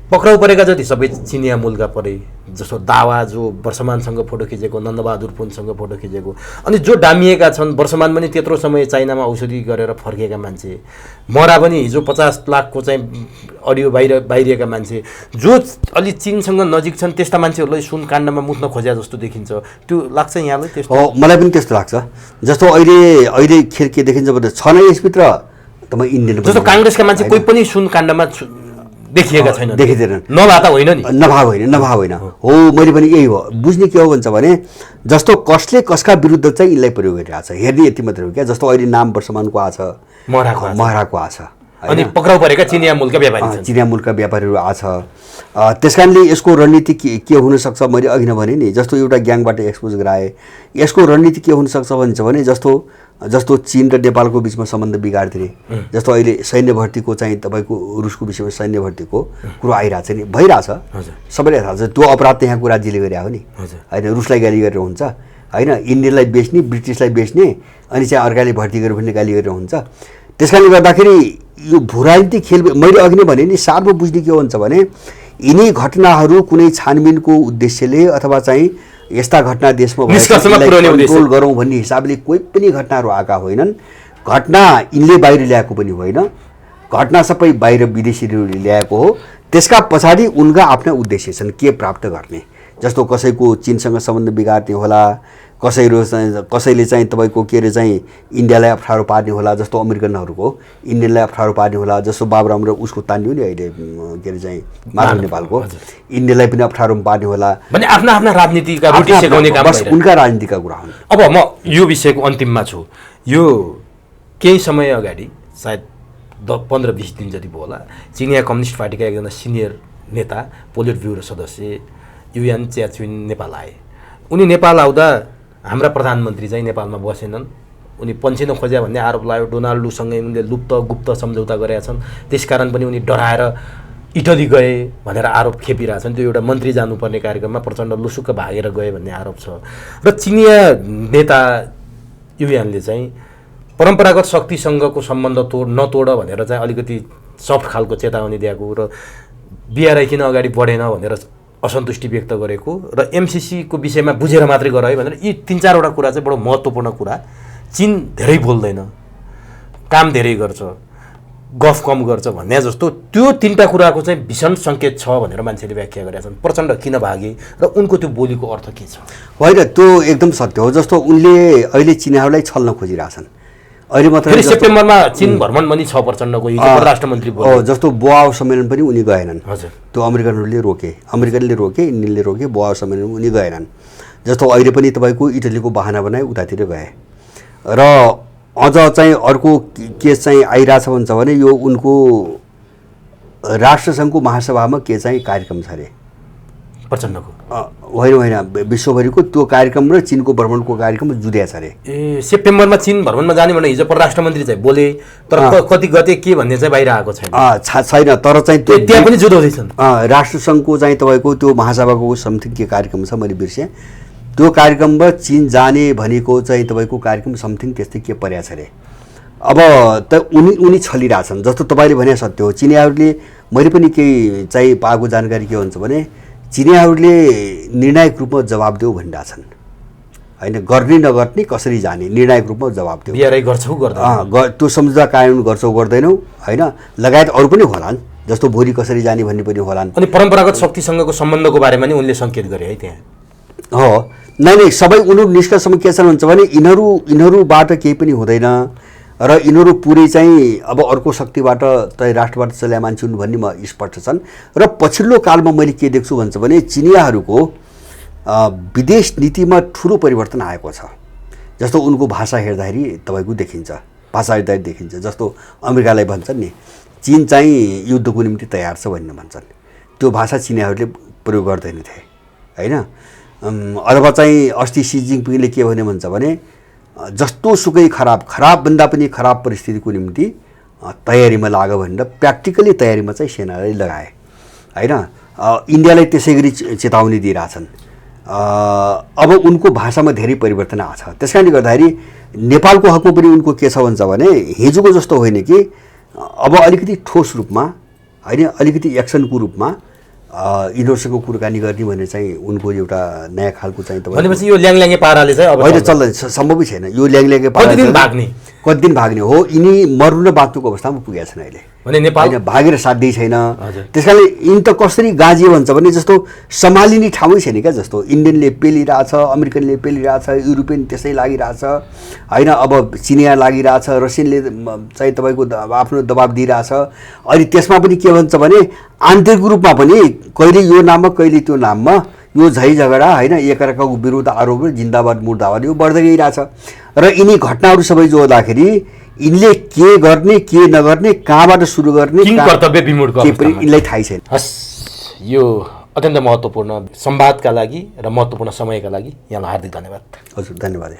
पक्राउ परेका जति सबै चिनिया मूलका परे, जस्तो दावा जो वर्षमानसँग फोटो खिचेको, नन्दबहादुर पुनसँग फोटो खिचेको, अनि जो डामिएका छन् वर्षमान पनि त्यत्रो समय चाइनामा औषधि गरेर फर्केका मान्छे, मरा पनि हिजो 50 लाखको चाहिँ अडियो बाहिरिएका मान्छे, जो अलि चिनसँग नजिक छन् त्यस्ता मान्छेहरूलाई सुन काण्डमा मुत्न खोज्या जस्तो देखिन्छ। त्यो लाग्छ यहाँलाई त्यस्तो? हो, मलाई पनि त्यस्तो लाग्छ। जस्तो अहिले खेल के देखिन्छ भने छ नै यसभित्र तपाईँ इन्डियन, जस्तो काङ्ग्रेसका मान्छे कोही पनि सुन काण्डमा देखिएका छैन, देखिँदैनन्, नभए त होइन नि, नभए होइन हो। मैले पनि यही हो बुझ्ने के हो भन्छ भने जस्तो कसले कसका विरुद्ध चाहिँ यिनलाई प्रयोग गरिरहेछ हेर्ने यति मात्रै हो क्या। जस्तो अहिले नाम वर्षमानको आछ, महराको आछ, अनि पक्राउ परेका चिनिया मूलका व्यापारी, चिनिया मूलका व्यापारीहरू आछ। त्यस कारणले यसको रणनीति के हुनसक्छ, मैले अघि नै भने नि, जस्तो एउटा ग्याङबाट एक्सपोज गराए, यसको रणनीति के हुनसक्छ भन्छ भने जस्तो चीन र नेपालको बिचमा सम्बन्ध बिगारिदिने, जस्तो अहिले सैन्य भर्तीको चाहिँ तपाईँको रुसको विषयमा सैन्य भर्तीको कुरो आइरहेछ नि, भइरहेछ, सबैलाई थाहा छ। त्यो अपराध त यहाँको राज्यले गरे हो नि, होइन, रुसलाई गाली गरेर हुन्छ, होइन, इन्डियनलाई बेच्ने, ब्रिटिसलाई बेच्ने, अनि चाहिँ अर्काले भर्ती गरेर पनि गाली गरेर हुन्छ। त्यस कारणले गर्दाखेरि यो भूराजनीतिक खेल, मैले अघि नै भने नि, सार्वो बुझ्ने के हुन्छ भने यिनी घटनाहरू कुनै छानबिनको उद्देश्यले अथवा चाहिँ यस्ता घटना देशमा कन्ट्रोल गरौँ भन्ने हिसाबले कोही पनि घटनाहरू आएका होइनन्। घटना यिनले बाहिर ल्याएको पनि होइन, घटना सबै बाहिर विदेशीहरूले ल्याएको हो। त्यसका पछाडि उनका आफ्ना उद्देश्य छन् के प्राप्त गर्ने। जस्तो कसैको चीनसँग सम्बन्ध बिगार्ने होला, कसैले चाहिँ तपाईँको के अरे चाहिँ इन्डियालाई अप्ठ्यारो पार्ने होला, जस्तो अमेरिकनहरूको इन्डियनलाई अप्ठ्यारो पार्ने होला, जस्तो बाबुराम र उसको तान्यो नि अहिले के अरे चाहिँ माधव नेपालको, इन्डियालाई पनि अप्ठ्यारो पार्ने होला भने आफ्ना आफ्ना राजनीतिका रोटी सेकाउने काम बस उनका राजनीतिका कुरा हुन्। अब म यो विषयको अन्तिममा छु। यो केही समय अगाडि सायद 15-20 दिन जति भयो होला, चिनिया कम्युनिस्ट पार्टीका एकजना सिनियर नेता, पोलिट ब्युरो सदस्य युयान च्याचुन नेपाल आए। उनी नेपाल आउँदा हाम्रा प्रधानमन्त्री चाहिँ नेपालमा बसेनन्, उनी पन्छिन खोज्या भन्ने आरोप लाग्यो। डोनाल्ड लुसँगै उनले गुप्त सम्झौता गरेका छन्, त्यसकारण पनि उनी डराएर इटली गए भनेर आरोप खेपिरहेछन्। त्यो एउटा मन्त्री जानुपर्ने कार्यक्रममा प्रचण्ड लुसुक्क भागेर गए भन्ने आरोप छ। र चिनिया नेता युयानले चाहिँ परम्परागत शक्तिसँगको सम्बन्ध नतोड भनेर चाहिँ अलिकति सफ्ट खालको चेतावनी दिएको र बिआरआई किन अगाडि बढेन भनेर असन्तुष्टि व्यक्त गरेको र एमसिसीको विषयमा बुझेर मात्रै गर है भनेर यी 3-4वटा कुरा चाहिँ बडो महत्त्वपूर्ण कुरा। चीन धेरै बोल्दैन, काम धेरै गर्छ, गफ कम गर्छ भन्ने जस्तो त्यो 3टा कुराको चाहिँ भीषण सङ्केत छ भनेर मान्छेले व्याख्या गरेका छन्। प्रचण्ड किन भागे र उनको त्यो बोलीको अर्थ के छ? होइन, त्यो एकदम सत्य हो। जस्तो उनले अहिले चिनियाहरूलाई छल्न खोजिरहेछन्। अहिले मात्र सेप्टेम्बरमा चीन भ्रमण पनि छ प्रचण्डको, हिजो परराष्ट्र मन्त्री हो। जस्तो बोआओ सम्मेलन पनि उनी गएनन्। हजुर, त्यो अमेरिकनले रोके, इन्डियनले रोके, बोआओ सम्मेलन उनी गएनन्। जस्तो अहिले पनि तपाईँको इटलीको बहाना बनाए उतातिर गए। र अझ चाहिँ अर्को केस चाहिँ आइरहेछ भन्छ भने यो उनको राष्ट्रसङ्घको महासभामा के चाहिँ कार्यक्रम छ अरे प्रचण्डको, होइन विश्वभरिको त्यो कार्यक्रम र चिनको भ्रमणको कार्यक्रम जुदिया छ अरे। ए सेप्टेम्बरमा चिन भ्रमणमा जाने भने हिजो परराष्ट्र मन्त्री चाहिँ बोले, तर कति गते के भन्ने चाहिँ बाहिर आएको छैन। तर चाहिँ त्यहाँ पनि जुदाउँदैछन्। राष्ट्रसङ्घको चाहिँ तपाईँको त्यो महासभाको समथिङ के कार्यक्रम छ, मैले बिर्सेँ। त्यो कार्यक्रममा चीन जाने भनेको चाहिँ तपाईँको कार्यक्रम समथिङ त्यस्तै के पर्या छ अरे। अब त उनी छलिरहेछन्। जस्तो तपाईँले भने सत्य हो, चिनियाहरूले, मैले पनि केही चाहिँ पाएको जानकारी के हुन्छ भने चिनियाहरूले निर्णायक रूपमा जवाब देऊ भनिरहेछन्, होइन, गर्ने नगर्ने कसरी जाने, निर्णायक रूपमा जवाब देऊ। बिआरआई गर्छौ गर्दैन, त्यो सम्झौता कायम गर्छौ गर्दैनौ, होइन, लगायत अरू पनि होलान्, जस्तो भोलि कसरी जाने भन्ने पनि होलान्। अनि परम्परागत शक्तिसँगको सम्बन्धको बारेमा नि उनले सङ्केत गरे है त्यहाँ। हो, नै सबै उनीहरू निष्कर्षमा के छन् भन्छ भने यिनीहरूबाट केही पनि हुँदैन र यिनीहरू पुरै चाहिँ अब अर्को शक्तिबाट चाहिँ राष्ट्रबाट चल्या मान्छे हुन् भन्ने म स्पष्ट छन्। र पछिल्लो कालमा मैले के देख्छु भन्छ भने चिनियाहरूको विदेश नीतिमा ठुलो परिवर्तन आएको छ। जस्तो उनको भाषा हेर्दाखेरि तपाईँको देखिन्छ, जस्तो अमेरिकालाई भन्छन् नि चीन चाहिँ युद्धको निम्ति तयार छ भन्ने भन्छन्, त्यो भाषा चिनियाहरूले प्रयोग गर्दैनथे, होइन। अथवा चाहिँ अस्ति सी जिनपिङले के भने भन्छ भने जस्तो सुकै खराबभन्दा पनि खराब परिस्थितिको निम्ति तयारीमा लाग्यो भनेर प्र्याक्टिकली तयारीमा चाहिँ सेनालाई लगाए होइन। इन्डियालाई त्यसै गरी चेतावनी दिइरहेछन्। अब उनको भाषामा धेरै परिवर्तन आएको छ। त्यस कारणले गर्दाखेरि नेपालको हकमा पनि उनको के छ भन्छ भने हिजोको जस्तो होइन कि अब अलिकति ठोस रूपमा होइन, अलिकति एक्सनको रूपमा यिनीहरूसँग कुराकानी गर्ने भन्ने चाहिँ उनको एउटा नयाँ खालको चाहिँ भनेपछि यो ल्याङल्याङ्गे पाराले चाहिँ अब होइन चल्दैन, सम्भवै छैन। यो ल्याङल्याङ्गे पाराले कति दिन भाग्ने हो, यिनी मर्नु र बाँच्नुको अवस्थामा पुगेका छन् अहिले भने नेपाल होइन, भागेर साध्यै छैन। त्यस कारणले यिनी त कसरी गाजियो भन्छ भने जस्तो सम्हालिने ठाउँै छैन क्या। जस्तो इन्डियनले पेलिरहेछ, अमेरिकनले पेलिरहेछ, युरोपियन त्यसै लागिरहेछ होइन, अब चिनिया लागिरहेछ, रसियनले चाहिँ तपाईँको आफ्नो दबाब दिइरहेछ। अनि त्यसमा पनि के भन्छ भने आन्तरिक रूपमा पनि कहिले यो नाममा कहिले त्यो नाममा यो झै झगडा होइन, एकअर्काको विरुद्ध आरोप जिन्दाबाद मुर्दाबाद यो बढ्दै गइरहेछ। र यिनी घटनाहरू सबै जोड्दाखेरि यिनले के गर्ने के नगर्ने, कहाँबाट सुरु गर्ने, कर्तव्य विमूढको पनि यिनलाई थाहै छैन। हस्, यो अत्यन्त महत्त्वपूर्ण संवादका लागि र महत्त्वपूर्ण समयका लागि यहाँलाई हार्दिक धन्यवाद। हजुर धन्यवाद।